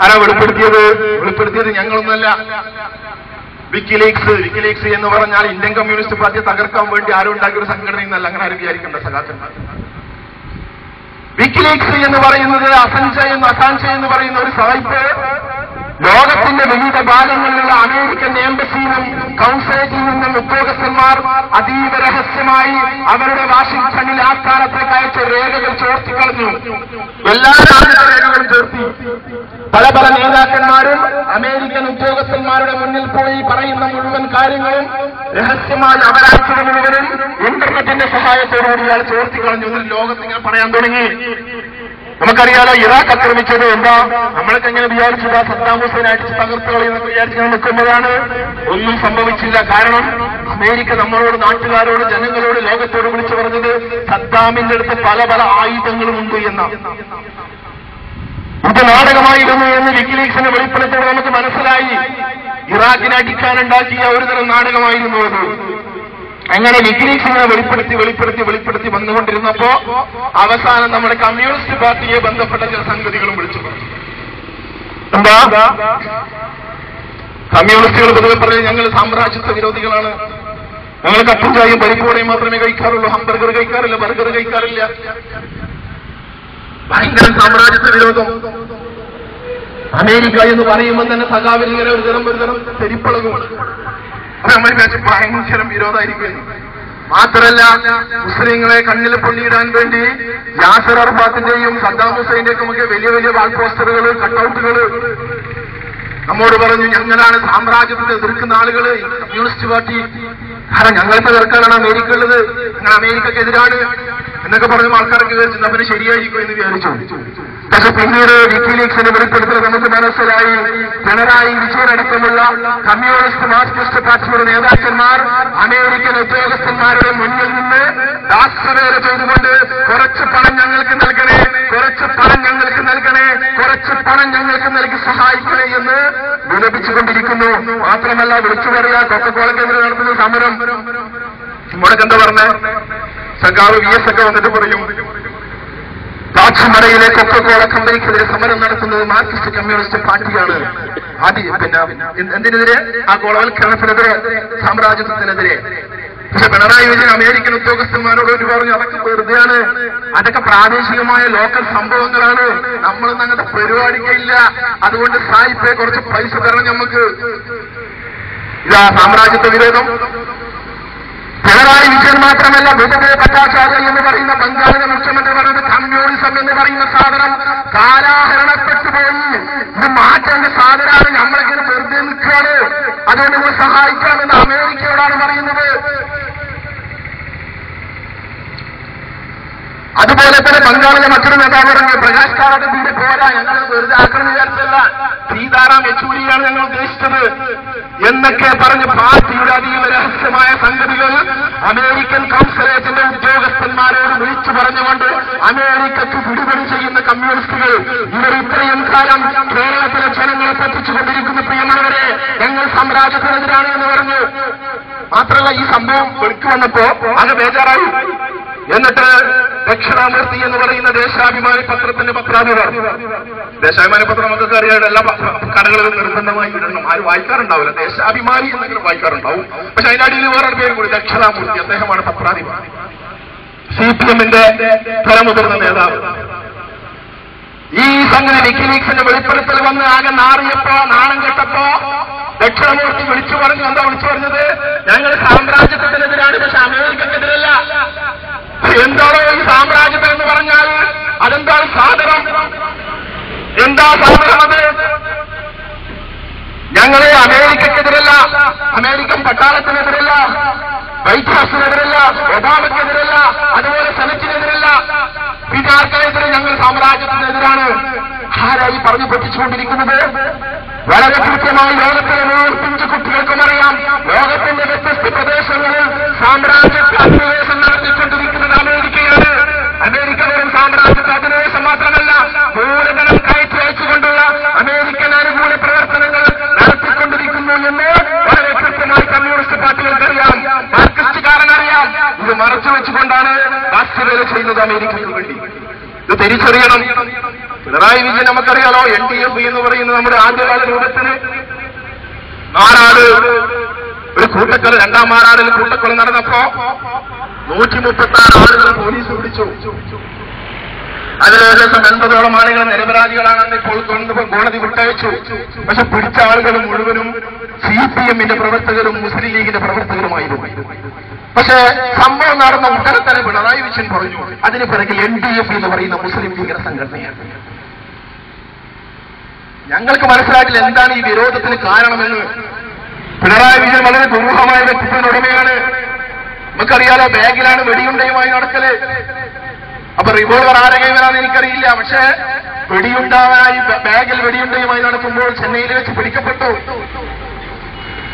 ആരാ വെളിപ്പെടുത്തിയത്? ഞങ്ങളൊന്നല്ല. വിക്കിലീക്സ് എന്ന് പറഞ്ഞാൽ ഇന്ത്യൻ കമ്മ്യൂണിസ്റ്റ് പാർട്ടിയെ തകർക്കാൻ വേണ്ടി ആരും ഉണ്ടാക്കിയ ഒരു സംഘടനയെന്നല്ല, അങ്ങനെ ആരും വിചാരിക്കേണ്ട സഖാക്കന്മാർ. വിക്കിലീക്സ് എന്ന് പറയുന്നത് അസാഞ്ചെ എന്ന് പറയുന്ന ഒരു സായിപ്പ് ലോകത്തിന്റെ വിവിധ ഭാഗങ്ങളിലുള്ള അമേരിക്കൻ എംബസിയിലും കൗൺസിലേറ്റിൽ നിന്നും ഉദ്യോഗസ്ഥന്മാർ അതീവ രഹസ്യമായി അവരുടെ വാഷിംഗ്ടണിൽ ആസ്ഥാനത്തേക്ക് അയച്ച രേഖകൾ ചോർത്തിക്കളഞ്ഞു. എല്ലാ രാജ്യത്തെ രേഖകളും ചോർത്തി. പല നേതാക്കന്മാരും അമേരിക്കൻ ഉദ്യോഗസ്ഥന്മാരുടെ മുന്നിൽ പോയി പറയുന്ന മുഴുവൻ കാര്യങ്ങളും രഹസ്യമായി അവരയച്ചത് മുഴുവനും ഇന്റർനെറ്റിന്റെ സഹായത്തോടുകൂടി ഇയാൾ ചോർത്തിക്കളഞ്ഞു. ലോകത്തിങ്ങനെ പറയാൻ തുടങ്ങി. നമുക്കറിയാലോ ഇറാഖ് ആക്രമിച്ചത് എന്താ? നമ്മളൊക്കെ എങ്ങനെ വിചാരിച്ചത് സദ്ദാം ഹുസൈൻ അടിച്ച് തകർത്തുകളി എന്നൊക്കെ വിചാരിച്ച് നിൽക്കുമ്പോഴാണ് ഒന്നും സംഭവിച്ചില്ല. കാരണം അമേരിക്ക നമ്മളോട്, നാട്ടുകാരോട്, ജനങ്ങളോട്, ലോകത്തോട് വിളിച്ചു പറഞ്ഞത് സദ്ദാമിന്റെ അടുത്ത് പല ആയുധങ്ങളും ഉണ്ട് എന്ന. ഇത് നാടകമായിരുന്നു എന്ന് വിക്കിലീക്സിന്റെ വെളിപ്പെടുത്തൽ നമുക്ക് മനസ്സിലായി. ഇറാഖിനെ അടിക്കാനുണ്ടാക്കിയ ഒരുതരം നാടകമായിരുന്നു അത്. അങ്ങനെ വിക്കിലീക്സിനെ വെളിപ്പെടുത്തി വന്നുകൊണ്ടിരുന്നപ്പോ അവസാനം നമ്മുടെ കമ്മ്യൂണിസ്റ്റ് പാർട്ടിയെ ബന്ധപ്പെട്ട ചില സംഗതികളും വിളിച്ചു പറഞ്ഞു. എന്താ? കമ്മ്യൂണിസ്റ്റുകൾ പൊതുവെ പറഞ്ഞ് ഞങ്ങൾ സാമ്രാജ്യത്വ വിരോധികളാണ്, ഞങ്ങൾ കപ്പും ചായയും പരിപ്പൂടയും മാത്രമേ കഴിക്കാറുള്ളൂ, ഹംബർഗർ കഴിക്കാറില്ല, ബർഗർ കഴിക്കാറില്ല. ഭയങ്കര സാമ്രാജ്യത്വ വിരോധം. അമേരിക്ക എന്ന് പറയുമ്പോൾ തന്നെ സഖാവിൽ ഇങ്ങനെ ഒരു തരം തെരിപ്പളകുമാണ്. അത് നമ്മൾ വിചാരിച്ച് ഭയങ്കര വിരോധമായിരിക്കും. മാത്രമല്ല മുസ്ലിങ്ങളെ കണ്ണിൽ പൊള്ളിയിടാൻ വേണ്ടി യാസർ അറഫാത്തിന്റെയും സദ്ദാം ഹുസൈന്റെയും ഒക്കെ വലിയ വലിയ വാൾ പോസ്റ്ററുകൾ, കട്ടൗട്ടുകൾ നമ്മോട് പറഞ്ഞു ഞങ്ങളാണ് സാമ്രാജ്യത്തെ എതിർക്കുന്ന ആളുകൾ, കമ്മ്യൂണിസ്റ്റ് പാർട്ടി. കാരണം ഞങ്ങൾക്ക് എതിർക്കാനാണ് അമേരിക്ക ഉള്ളത്, ഞങ്ങൾ അമേരിക്കക്കെതിരാണ് എന്നൊക്കെ പറഞ്ഞ ആൾക്കാർക്ക് വിചാരിച്ചു അവന് ശരിയായിരിക്കും എന്ന് വിചാരിച്ചു. പക്ഷെ പിന്നീട് വിക്കിലീക്സിനെ വെളിപ്പെടുത്തൽ നമുക്ക് മനസ്സിലായി പിണറായി വിജയൻ അടക്കമുള്ള കമ്മ്യൂണിസ്റ്റ് മാർക്സിസ്റ്റ് പാർട്ടിയുടെ നേതാക്കന്മാർ അമേരിക്കൻ ഉദ്യോഗസ്ഥന്മാരുടെ മുന്നിൽ നിന്ന് ദാസവേല ചെയ്തുകൊണ്ട് കുറച്ച് പണം ഞങ്ങൾക്ക് നൽകണേ, കുറച്ച് പണം ഞങ്ങൾക്ക് നൽകണേ, കുറച്ച് പണം ഞങ്ങൾക്ക് നൽകി സഹായിക്കണേ എന്ന് വിലപിച്ചുകൊണ്ടിരിക്കുന്നു. മാത്രമല്ല വിളിച്ചു പറയാ കൊക്കക്കോളക്കെതിരെ നടത്തുന്ന സമരം നമ്മൾക്ക് എന്താ പറഞ്ഞ സഖാവ് VS ഒക്കെ വന്നിട്ട് പറയും താജ്മലയിലെ കൊക്കക്കോള കമ്പനിക്കെതിരെ സമരം നടത്തുന്നത് മാർക്സിസ്റ്റ് കമ്മ്യൂണിസ്റ്റ് പാർട്ടിയാണ്. എന്തിനെതിരെ? ആ കോളവൽക്കരണത്തിനെതിരെ, സാമ്രാജ്യത്വത്തിനെതിരെ. പക്ഷെ പിണറായി വിജയൻ അമേരിക്കൻ ഉദ്യോഗസ്ഥന്മാരോട് ഒരു പറഞ്ഞു അതൊക്കെ വെറുതെയാണ്, അതൊക്കെ പ്രാദേശികമായ ലോക്കൽ സംഭവങ്ങളാണ്, നമ്മളൊന്നും അങ്ങനത്തെ പരിപാടിക്കില്ല, അതുകൊണ്ട് സായിപ്പെ കുറച്ച് പൈസ തരണം നമുക്ക്. ഇതാ സാമ്രാജ്യത്വ വിരോധം. പിണറായി വിജയൻ മാത്രമല്ല ബുദ്ധദേവ് ഭട്ടാചാര്യ എന്ന് പറയുന്ന ബംഗാളിലെ മുഖ്യമന്ത്രി പറയുന്നത് കമ്മ്യൂണിസം എന്ന് പറയുന്ന സാധനം കാലാഹരണപ്പെട്ടു പോയി, ഇത് മാറ്റേണ്ട സാധനമാണ്, നമ്മളിങ്ങനെ വെറുതെ നിൽക്കുകയാണ്, അതുകൊണ്ട് നമ്മൾ സഹായിക്കാമെന്ന് അമേരിക്കയോടാണ് പറയുന്നത്. അതുപോലെ തന്നെ ബംഗാളിലെ മറ്റൊരു നേതാവ് പറഞ്ഞു പ്രകാശ് കാരാട്ട് തീരെ പോരാ, ഞങ്ങൾ വെറുതെ ആക്രമണം വിചാരിച്ചല്ല, സീതാറാം യെച്ചൂരിയാണ് ഞങ്ങൾ ഉദ്ദേശിച്ചത് എന്നൊക്കെ പറഞ്ഞ് പാർട്ടിയുടെ അതീവ രഹസ്യമായ സംഗതികൾ അമേരിക്കൻ കൗൺസിലേറ്റിന്റെ ഉദ്യോഗസ്ഥന്മാരോട് വിളിച്ചു പറഞ്ഞുകൊണ്ട് അമേരിക്കക്ക് പിടിപടി ചെയ്യുന്ന കമ്മ്യൂണിസ്റ്റുകൾ ഇവർ ഇത്രയും കാലം കേരളത്തിലെ ജനങ്ങളെ പറ്റിച്ചുകൊണ്ടിരിക്കുന്ന പ്രിയമുള്ളവരെ ഞങ്ങൾ സാമ്രാജ്യത്തിനെതിരാണ് എന്ന് പറഞ്ഞു. മാത്രമല്ല ഈ സംഭവം വെളിക്ക് വന്നപ്പോ അത് ബേജാറായി. എന്നിട്ട് ദക്ഷിണാമൂർത്തി എന്ന് പറയുന്ന ദേശാഭിമാനി പത്രത്തിന്റെ പത്രാധിപർ, ദേശാഭിമാനി പത്രം നമുക്കൊക്കെ അറിയാം എല്ലാ കടകളിലും നിർബന്ധമായി ഇടണം, ആരും വായിക്കാറുണ്ടാവില്ല, ദേശാഭിമാനി എന്തെങ്കിലും വായിക്കാറുണ്ടാവും. പക്ഷെ അതിന്റെ അടിയിൽ വേറൊരു പേര് കൂടി, ദക്ഷിണാമൂർത്തി, അദ്ദേഹമാണ് പത്രാധിപർ, CPM-ന്റെ തലമുതിർന്ന നേതാവ്. ഈ സംഗതി വിക്കിലീക്സിന്റെ വെളിപ്പെടുത്തൽ വന്ന് ആകെ നാണം കെട്ടപ്പോ ദക്ഷിണമൂർത്തി വിളിച്ചു പറഞ്ഞു. എന്താ വിളിച്ചു പറഞ്ഞത്? ഞങ്ങൾ സാമ്രാജ്യത്വത്തിനെതിരാണ്, പക്ഷെ അമേരിക്കക്കെതിരല്ല. എന്താണോ ഈ സാമ്രാജ്യത്വം എന്ന് പറഞ്ഞാൽ അതെന്താണ് സാധനം? എന്താ സാധനം? അത് ഞങ്ങളെ അമേരിക്കക്കെതിരല്ല, അമേരിക്കൻ പട്ടാളത്തിനെതിരല്ല, വൈറ്റ് ഹൗസിനെതിരല്ല, ഒബാമയ്ക്കെതിരല്ല, അതുപോലെ സെനറ്റിനെതിരല്ല, പിന്നെ ആർക്കെതിരെ? ഞങ്ങൾ സാമ്രാജ്യത്തിനെതിരാണ്. ആരായി പറഞ്ഞു പറ്റിച്ചുകൊണ്ടിരിക്കുന്നത്? വളരെ കൃത്യമായി ലോകത്തിലെ മുഴുവൻ കുട്ടികൾക്കും അറിയാം, ലോകത്തിന്റെ വ്യത്യസ്ത പ്രദേശങ്ങളിൽ സാമ്രാജ്യത്വ അധിനിവേശം നടത്തിക്കൊണ്ടിരിക്കുന്നത് അമേരിക്കയാണ്. അമേരിക്ക വെറും സാമ്രാജ്യത്വ അധിനിവേശം മാത്രമല്ല, മൂലധനം കയറ്റി അയച്ചുകൊണ്ടുള്ള അമേരിക്കൻ അനുകൂല പ്രവർത്തനങ്ങൾ നടത്തിക്കൊണ്ടിരിക്കുന്നു എന്ന് വളരെ കൃത്യമായി കമ്മ്യൂണിസ്റ്റ് പാർട്ടികൾക്കറിയാം, മാർക്സിസ്റ്റുകാരനറിയാം. ഇത് മറച്ചു വെച്ചുകൊണ്ടാണ് രാഷ്ട്രവേല ചെയ്യുന്നത് അമേരിക്കയ്ക്ക് വേണ്ടി. ഇത് തിരിച്ചറിയണം. പിണറായി വിജയൻ നമുക്കറിയാലോ, NDF എന്ന് പറയുന്ന നമ്മുടെ ആദ്യകാല രൂപത്തിന് മാറാട് ഒരു കൂട്ടക്കൊല, രണ്ടാം മാറാടിൽ കൂട്ടക്കൊല നടന്നപ്പോ 136 ആളുകളെ പോലീസ് പിടിച്ചു. അതിലേകദേശം 80ഓളം ആളുകൾ നിരപരാധികളാണെന്ന് ഇപ്പോൾ കോടതി വിട്ടയച്ചു. പക്ഷെ പിടിച്ച ആളുകൾ മുഴുവനും CPM-ന്റെ പ്രവർത്തകരും മുസ്ലിം ലീഗിന്റെ പ്രവർത്തകരുമായിരുന്നു. പക്ഷേ സംഭവം നടന്ന ഉടനെ തന്നെ പിണറായി വിജയൻ പറഞ്ഞു അതിന് പിറകിൽ NDF എന്ന് പറയുന്ന മുസ്ലിം ഭീകര സംഘടനയാണ്. ഞങ്ങൾക്ക് മനസ്സിലാക്കില്ല എന്താണ് ഈ വിരോധത്തിന് കാരണമെന്ന്. പിണറായി വിജയൻ വളരെ ദുരൂഹമായ വ്യക്തിത്വത്തിന് ഉടമയാണ്. നമുക്കറിയാലോ, ബാഗിലാണ് വെടിയുണ്ടയുമായി നടക്കല്. അപ്പൊ റിവോൾവർ ആരെ കൈവരാന്ന് എനിക്കറിയില്ല. പക്ഷേ വെടിയുണ്ടാവാനായി ബാഗിൽ വെടിയുണ്ടയുമായി നടക്കുമ്പോൾ ചെന്നൈയിൽ വെച്ച് പിടിക്കപ്പെട്ടു.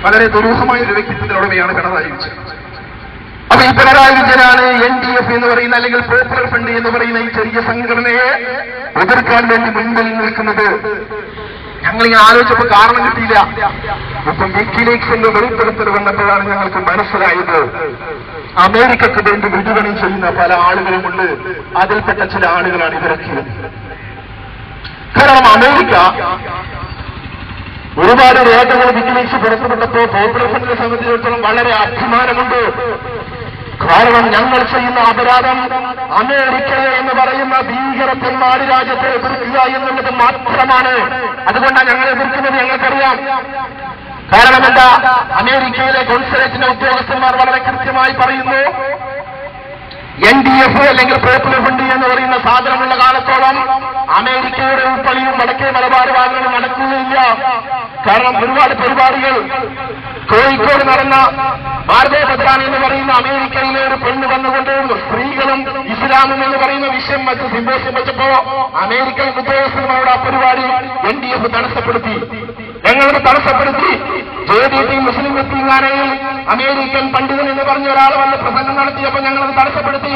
വളരെ ദുരൂഹമായ ഒരു വ്യക്തിത്വത്തിന് ഉടമയാണ് പിണറായി വിജയൻ. അപ്പൊ ഈ പിണറായി വിജയനാണ് NDF എന്ന് പറയുന്ന അല്ലെങ്കിൽ പോപ്പുലർ ഫ്രണ്ട് എന്ന് പറയുന്ന ഈ ചെറിയ സംഘടനയെ എതിർക്കാൻ വേണ്ടി മുൻപിൽ നിൽക്കുന്നത്. ഞങ്ങളിങ്ങനെ ആലോചിച്ചപ്പോൾ കാരണം കിട്ടിയില്ല. ഇപ്പൊ വിക്കിലീക്സിന്റെ വെളിപ്പെടുത്തൽ വന്നപ്പോഴാണ് ഞങ്ങൾക്ക് മനസ്സിലായത് അമേരിക്കക്ക് വേണ്ടി വിടുപണി ചെയ്യുന്ന പല ആളുകളുമുണ്ട്. അതിൽപ്പെട്ട ചില ആളുകളാണ് ഇവരൊക്കെ. കാരണം അമേരിക്ക ഒരുപാട് രേഖകൾ വിക്കിലീക്സ് പുറത്തുവിട്ടപ്പോൾ പോപ്പുലർ ഫ്രണ്ടിനെ സംബന്ധിച്ചിടത്തോളം വളരെ അഭിമാനമുണ്ട്. കാരണം ഞങ്ങൾ ചെയ്യുന്ന അപരാധം അമേരിക്കയെ എന്ന് പറയുന്ന ഭീകര തെമ്മാടി രാജ്യത്തെ എതിർക്കുക എന്നുള്ളത് മാത്രമാണ്. അതുകൊണ്ടാണ് ഞങ്ങൾ എതിർക്കുന്നത്. ഞങ്ങൾക്കറിയാം. കാരണം എന്താ, അമേരിക്കയിലെ കോൺസുലേറ്റിന്റെ ഉദ്യോഗസ്ഥന്മാർ വളരെ കൃത്യമായി പറയുന്നു, NDF അല്ലെങ്കിൽ പോപ്പുലർ ഫ്രണ്ട് എന്ന് പറയുന്ന സാധനമുള്ള കാലത്തോളം അമേരിക്കയുടെ ഉൾപ്പണിയും വടക്കേ മലബാർ ഭാഗങ്ങളും നടക്കുകയില്ല. കാരണം ഒരുപാട് പരിപാടികൾ കോഴിക്കോട് നടന്ന ഭാരതീയ ഭദ്രാൻ എന്ന് പറയുന്ന അമേരിക്കയിലെ ഒരു പെണ്ണ് വന്നുകൊണ്ട് സ്ത്രീകളും ഇസ്ലാമും എന്ന് പറയുന്ന വിഷയം മറ്റ് സിംബോസിയം വെച്ചപ്പോ അമേരിക്കൻ ഉദ്യോഗസ്ഥന്മാരുടെ ആ പരിപാടി NDF തടസ്സപ്പെടുത്തി. ഞങ്ങളുടെ തടസ്സപ്പെടുത്തി. JDP മുസ്ലിം വ്യക്തിങ്ങാനയിൽ അമേരിക്കൻ പണ്ഡിതൻ എന്ന് പറഞ്ഞ ഒരാൾ വന്ന് പ്രസംഗം നടത്തിയപ്പോൾ ഞങ്ങളത് തടസ്സപ്പെടുത്തി.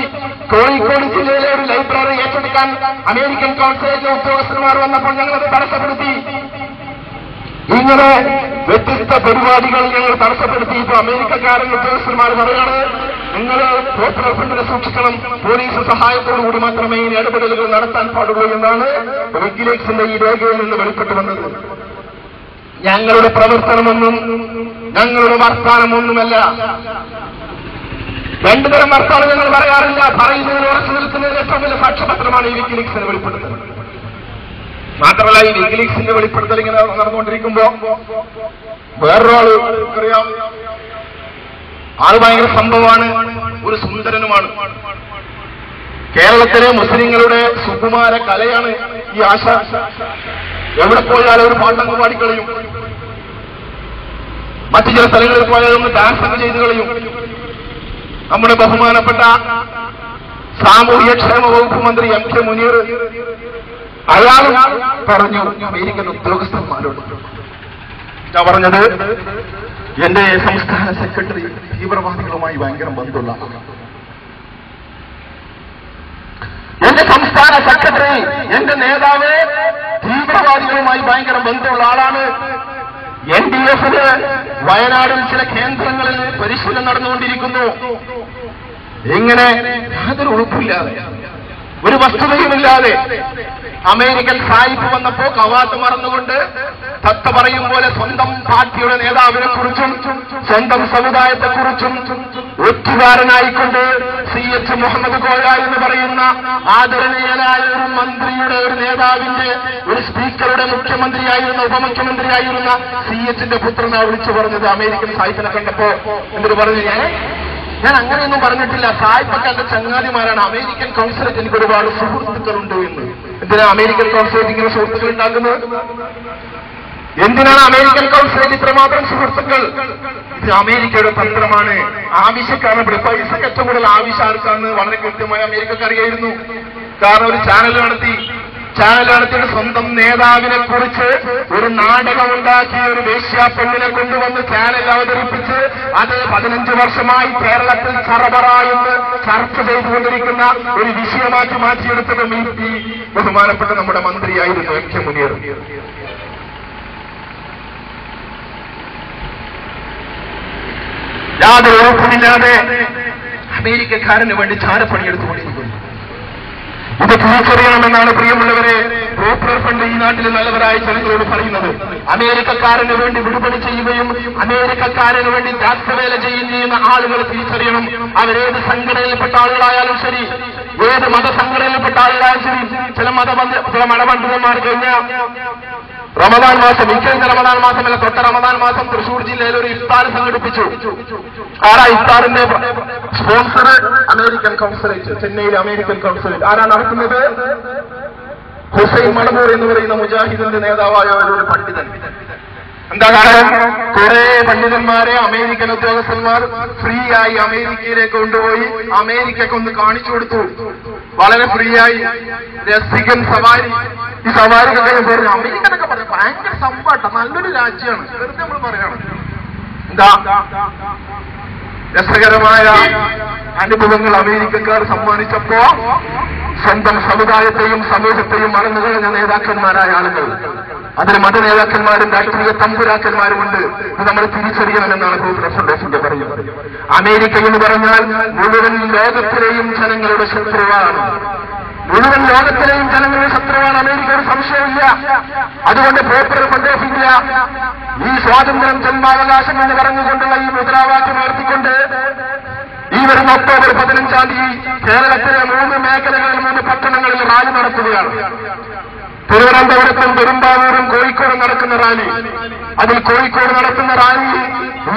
കോഴിക്കോട് ജില്ലയിലെ ഒരു ലൈബ്രറി ഏറ്റെടുക്കാൻ അമേരിക്കൻ കോൺസുലേറ്റ് ഉദ്യോഗസ്ഥന്മാർ വന്നപ്പോൾ ഞങ്ങളത് തടസ്സപ്പെടുത്തി. ഇങ്ങനെ വ്യത്യസ്ത പരിപാടികൾ ഞങ്ങൾ തടസ്സപ്പെടുത്തി. ഇപ്പൊ അമേരിക്കക്കാരൻ ഉദ്യോഗസ്ഥന്മാർ പറയാണ്, നിങ്ങൾ പോപ്പുലർ ഫ്രണ്ടിനെ സൂക്ഷിക്കണം, പോലീസ് സഹായത്തോടുകൂടി മാത്രമേ ഈ ഇടപെടലുകൾ നടത്താൻ പാടുള്ളൂ എന്നാണ് വിക്കിലീക്സിന്റെ ഈ രേഖയിൽ നിന്ന് വെളിപ്പെട്ടു വന്നത്. ഞങ്ങളുടെ പ്രവർത്തനമൊന്നും ഞങ്ങളുടെ വർത്താനമൊന്നുമല്ല. രണ്ടുതരം വർത്താനം ഞങ്ങൾ പറയാറില്ല. പറയുന്നതിന് ഉറച്ചു നിൽക്കുന്നതിന് ഏറ്റവും വലിയ സാക്ഷ്യപത്രമാണ് ഈ വിക്കിലീക്സിന് വെളിപ്പെടുത്തൽ. മാത്രമല്ല, ഈ വിക്കിലീക്സിന്റെ വെളിപ്പെടുത്തൽ ഇങ്ങനെ നടന്നുകൊണ്ടിരിക്കുമ്പോ വേറൊരാള് അറിയാം, ആള് ഭയങ്കര സംഭവമാണ്, ഒരു സുന്ദരനുമാണ്. കേരളത്തിലെ മുസ്ലിങ്ങളുടെ സുകുമാര കലയാണ് ഈ ആശ. എവിടെ പോയാലും ഒരു പാട്ടങ്ങ് പാടിക്കളയും. മറ്റു ചില സ്ഥലങ്ങളിൽ പോയാലും ഒന്ന് ഡാൻസ് ഒക്കെ ചെയ്ത് കളയും. നമ്മുടെ ബഹുമാനപ്പെട്ട സാമൂഹ്യക്ഷേമ വകുപ്പ് മന്ത്രി MK മുനീർ അയാളും പറഞ്ഞു അമേരിക്കൻ ഉദ്യോഗസ്ഥന്മാരോട്. ഞാൻ പറഞ്ഞത്, എന്റെ സംസ്ഥാന സെക്രട്ടറി തീവ്രവാദികളുമായി ഭയങ്കര ബന്ധമുള്ള ആളാണ്. എന്റെ സംസ്ഥാന സെക്രട്ടറി, എന്റെ നേതാവ് തീവ്രവാദികളുമായി ഭയങ്കര ബന്ധമുള്ള ആളാണ്. NDF-ന് വയനാടിൽ ചില കേന്ദ്രങ്ങളിൽ പരിശീലനം നടന്നുകൊണ്ടിരിക്കുന്നു. ഇങ്ങനെ യാതൊരു ഉറപ്പില്ലാതെ, ഒരു വസ്തുതയുമില്ലാതെ അമേരിക്കൻ സായിപ്പ് വന്നപ്പോ കവാത്ത് മറന്നുകൊണ്ട് തത്ത പറയും പോലെ സ്വന്തം പാർട്ടിയുടെ നേതാവിനെ കുറിച്ചും സ്വന്തം സമുദായത്തെക്കുറിച്ചും ഒറ്റുകാരനായിക്കൊണ്ട് CH മുഹമ്മദ് കോയ എന്ന് പറയുന്ന ആദരണീയനായ ഒരു മന്ത്രിയുടെ, ഒരു നേതാവിന്റെ, ഒരു സ്പീക്കറുടെ മുഖ്യമന്ത്രിയായിരുന്ന, ഉപമുഖ്യമന്ത്രിയായിരുന്ന CH-ന്റെ പുത്രനാ വിളിച്ചു പറഞ്ഞത് അമേരിക്കൻ സായിപ്പിനെ കണ്ടപ്പോ. എന്നിട്ട് പറഞ്ഞു, ഞാൻ അങ്ങനെയൊന്നും പറഞ്ഞിട്ടില്ല, സായിപ്പൊക്കെ എന്റെ ചങ്ങാതിമാരാണ്, അമേരിക്കൻ കോൺസുലേറ്റ് എനിക്ക് ഒരുപാട് സുഹൃത്തുക്കളുണ്ട് എന്ന്. എന്തിനാ അമേരിക്കൻ കോൺസുലേറ്റ് ഇങ്ങനെ സുഹൃത്തുക്കൾ ഉണ്ടാക്കുന്നത്? എന്തിനാണ് അമേരിക്കൻ കോൺസുലേറ്റ് ഇത്രമാത്രം സുഹൃത്തുക്കൾ? ഇത് അമേരിക്കയുടെ തന്ത്രമാണ്. ആവശ്യക്കാരൻ ഇവിടെ പൈസക്ക് ഏറ്റവും കൂടുതൽ ആവശ്യം ആർക്കാന്ന് വളരെ കൃത്യമായി അമേരിക്കക്ക് അറിയായിരുന്നു. കാരണം ഒരു ചാനൽ നടത്തിയിട്ട് സ്വന്തം നേതാവിനെ കുറിച്ച് ഒരു നാടകം ഉണ്ടാക്കി ഒരു വേശ്യാപ്പെണ്ണിനെ കൊണ്ടുവന്ന് ചാനൽ അവതരിപ്പിച്ച് അത് 15 വർഷമായി കേരളത്തിൽ ചറപറായെന്ന് ചർച്ച ചെയ്തുകൊണ്ടിരിക്കുന്ന ഒരു വിഷയമാക്കി മാറ്റിയെടുത്തതും ഈ ബഹുമാനപ്പെട്ട നമ്മുടെ മന്ത്രിയായിരുന്നു MK മുനീർ. യാതൊരു ഉറപ്പുമില്ലാതെ അമേരിക്കക്കാരന് വേണ്ടി ചാരപ്പണിയെടുത്തുകൊണ്ടിരിക്കുന്നു. ഇത് തിരിച്ചറിയണമെന്നാണ് പ്രിയമുള്ളവരെ പോപ്പുലർ ഫ്രണ്ട് ഈ നാട്ടിലെ നല്ലവരായ ജനങ്ങളോട് പറയുന്നത്. അമേരിക്കക്കാരന് വേണ്ടി വിടുപണി ചെയ്യുകയും അമേരിക്കക്കാരന് വേണ്ടി രാഷ്ട്രവേല ചെയ്യുന്ന ആളുകൾ തിരിച്ചറിയണം. അവരേത് സംഘടനയിൽപ്പെട്ട ആളുകളായാലും ശരി, ഏത് മതസംഘടനയിൽപ്പെട്ട ആളുകളായാലും ശരി. ചില മതപണ്ഡിതന്മാർ കഴിഞ്ഞ റമദാൻ മാസം, ഇക്കഴിഞ്ഞ റമദാൻ മാസമല്ല, തൊട്ട റമദാൻ മാസം തൃശൂർ ജില്ലയിൽ ഒരു ഇഫ്താർ സംഘടിപ്പിച്ചു. ആരാ ഇഫ്താറിന്റെ സ്പോൺസർ? അമേരിക്കൻ കോൺസുലേറ്റ്, ചെന്നൈയിലെ അമേരിക്കൻ കോൺസുലേറ്റ്. ആരാ നടത്തുന്നത്? ഹുസൈൻ മടമൂർ എന്ന് പറയുന്ന മുജാഹിദിന്റെ നേതാവായ ഒരു പണ്ഡിതൻ. എന്താ കാരണം? കുറെ പണ്ഡിതന്മാരെ അമേരിക്കൻ ഉദ്യോഗസ്ഥന്മാർ ഫ്രീ ആയി അമേരിക്കയിലേക്ക് കൊണ്ടുപോയി അമേരിക്കക്ക് ഒന്ന് കാണിച്ചു കൊടുത്തു. വളരെ ഫ്രീ ആയി രസികൻ സവാരി. ഈ സവാരിക്കൊക്കെ പറഞ്ഞു അമേരിക്കനൊക്കെ പറഞ്ഞു ഭയങ്കര സംഭവട്ട, നല്ലൊരു രാജ്യമാണ്, വെറുതെ നമ്മൾ പറയണം. എന്താ രസകരമായ അനുഭവങ്ങൾ അമേരിക്കക്കാർ സമ്മാനിച്ചപ്പോ സ്വന്തം സമുദായത്തെയും സമൂഹത്തെയും മറന്നുകളഞ്ഞ നേതാക്കന്മാരായ ആളുകൾ അതിന് മതനേതാക്കന്മാരും രാഷ്ട്രീയ തമ്പുരാക്കന്മാരുമുണ്ട്. ഇത് നമ്മൾ തിരിച്ചറിയണമെന്നാണ് പോപ്പുലർ ഫൗണ്ടേഷന്റെ പറയുന്നത്. അമേരിക്ക എന്ന് പറഞ്ഞാൽ മുഴുവൻ ലോകത്തിലെയും ജനങ്ങളുടെ ശത്രുവാണ്. മുഴുവൻ ലോകത്തിലെയും ജനങ്ങളുടെ ശത്രുവാണ് അമേരിക്ക, ഒരു സംശയമില്ല. അതുകൊണ്ട് പോപ്പുലർ ഫൗണ്ടേഷന്റെ ഈ സ്വാതന്ത്ര്യം ജന്മാവകാശം എന്ന് പറഞ്ഞുകൊണ്ടുള്ള ഈ മുദ്രാവാക്യം ഉയർത്തിക്കൊണ്ട് ഈ വരുന്ന ഒക്ടോബർ 15-ാം തീയതി കേരളത്തിലെ 3 മേഖലകളിൽ 3 പട്ടണങ്ങളിൽ റാലി നടത്തുകയാണ്. തിരുവനന്തപുരത്തും പെരുമ്പാവൂരും കോഴിക്കോടും നടക്കുന്ന റാലി. അതിൽ കോഴിക്കോട് നടത്തുന്ന റാലി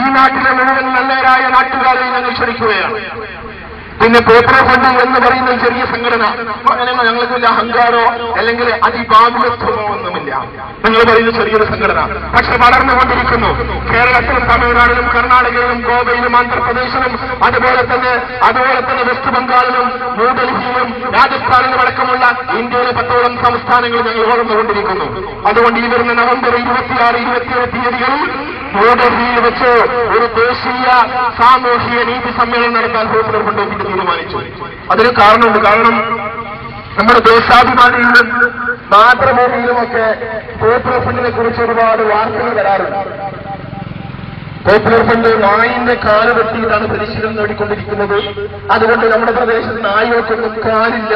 ഈ നാട്ടിലെ മുഴുവൻ നല്ലവരായ നാട്ടുകാരെ ഞങ്ങൾ ക്ഷണിക്കുകയാണ്. പിന്നെ പോപ്പുലർ ഫണ്ട് എന്ന് പറയുന്ന ചെറിയ സംഘടന, അങ്ങനെ ഞങ്ങൾക്ക് അഹങ്കാരോ അല്ലെങ്കിൽ അതിഭാവുകത്വമോ ഒന്നുമില്ല. നിങ്ങൾ പറയുന്ന ചെറിയൊരു സംഘടന, പക്ഷെ വളർന്നുകൊണ്ടിരിക്കുന്നു. കേരളത്തിലും തമിഴ്നാടിലും കർണാടകയിലും ഗോവയിലും ആന്ധ്രാപ്രദേശിലും അതുപോലെ തന്നെ വെസ്റ്റ് ബംഗാളിലും ന്യൂഡൽഹിയിലും രാജസ്ഥാനിലും അടക്കമുള്ള ഇന്ത്യയിലെ 10ഓളം സംസ്ഥാനങ്ങൾ ഞങ്ങൾ വളർന്നുകൊണ്ടിരിക്കുന്നു. അതുകൊണ്ട് ഈ വരുന്ന നവംബർ 26, 27 തീയതികളിൽ ന്യൂഡൽഹിയിൽ വെച്ച് ഒരു ദേശീയ സാമൂഹിക നീതി സമ്മേളനം നടത്താൻ പോപ്പുലർ ഫണ്ട് തീരുമാനിച്ചു. അതിന് കാരണമുണ്ട്. കാരണം നമ്മുടെ ദേശാഭിമാനിയിലും മാതൃഭൂമിയിലുമൊക്കെ പോപ്പുലർ ഫണ്ടിനെ കുറിച്ച് ഒരുപാട് വാർത്തകൾ വരാറുണ്ട്. പോപ്പുലർ ഫണ്ട് നായിന്റെ കാല് വെട്ടിയിട്ടാണ് പരിശീലനം നേടിക്കൊണ്ടിരിക്കുന്നത്. അതുകൊണ്ട് നമ്മുടെ പ്രദേശത്ത് നായികൾക്കൊന്നും കാലില്ല.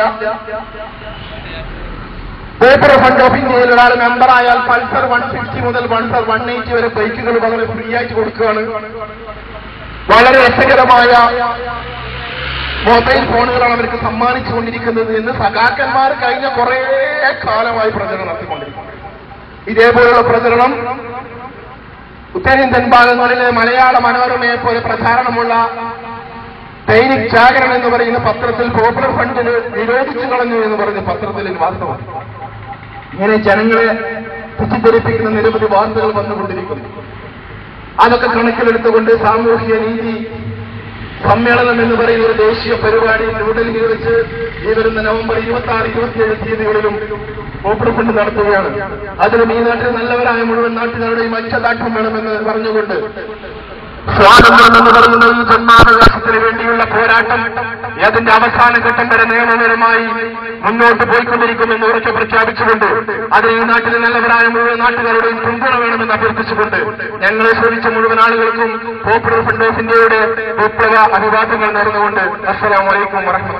പോപ്പുലർ ഫണ്ട് ഓഫ് ഇന്ത്യയിൽ ഒരാൾ മെമ്പറായാൽ പൾസർ 150 മുതൽ പൾസർ 180 വരെ ബൈക്കുകൾ വളരെ ഫ്രീ ആയിട്ട് കൊടുക്കുകയാണ്. വളരെ രസകരമായ മൊബൈൽ ഫോണുകളാണ് അവർക്ക് സമ്മാനിച്ചുകൊണ്ടിരിക്കുന്നത് എന്ന് സഖാക്കന്മാർ കഴിഞ്ഞ കുറേ കാലമായി പ്രചരണം നടത്തിക്കൊണ്ടിരിക്കുന്നു. ഇതേപോലുള്ള പ്രചരണം ഉത്തരേന്ത്യൻ ഭാഗങ്ങളിലെ മലയാള മനോരമയെ പോലെ പ്രചാരണമുള്ള ദൈനിക് ജാഗരൺ എന്ന് പറയുന്ന പത്രത്തിൽ പോപ്പുലർ ഫണ്ടിന് നിരോധിച്ചു കളഞ്ഞു എന്ന് പറഞ്ഞ പത്രത്തിൽ വാർത്തമാണ്. ഇങ്ങനെ ജനങ്ങളെ തെറ്റിദ്ധരിപ്പിക്കുന്ന നിരവധി വാർത്തകൾ വന്നുകൊണ്ടിരിക്കുന്നു. അതൊക്കെ കണക്കിലെടുത്തുകൊണ്ട് സാമൂഹിക നീതി സമ്മേളനം എന്ന് പറയുന്ന ഒരു ദേശീയ പരിപാടി ന്യൂഡൽഹിയിൽ വെച്ച് ഈ വരുന്ന നവംബർ 26, 27 തീയതികളിലും പോപ്പുലർ ഫണ്ട് നടത്തുകയാണ്. അതിലും ഈ നാട്ടിൽ നല്ലവരായ മുഴുവൻ നാട്ടുകാരുടെയും ഐക്യദാർഢ്യം വേണമെന്ന് പറഞ്ഞുകൊണ്ട് സ്വാതന്ത്ര്യം എന്ന് പറയുന്ന ഈ ജന്മാവകാശത്തിന് വേണ്ടിയുള്ള പോരാട്ടം അതിന്റെ അവസാന ഘട്ടം വരെ നിയമപരമായി മുന്നോട്ട് പോയിക്കൊണ്ടിരിക്കുമെന്ന് ഉറക്കെ പ്രഖ്യാപിച്ചുകൊണ്ട് അത് ഈ നാട്ടിലെ നല്ലവരായ മുഴുവൻ നാട്ടുകാരുടെയും പിന്തുണ വേണമെന്ന് അഭ്യർത്ഥിച്ചുകൊണ്ട് ഞങ്ങളെ ശ്രമിച്ച മുഴുവൻ ആളുകൾക്കും പോപ്പുലർ ഫണ്ട് ഓഫ് ഇന്ത്യയുടെ വിപ്ലവ അഭിവാദ്യങ്ങൾ നേർന്നുകൊണ്ട് അസ്സലാമു അലൈക്കും വറഹ്മത്തുള്ളാഹി.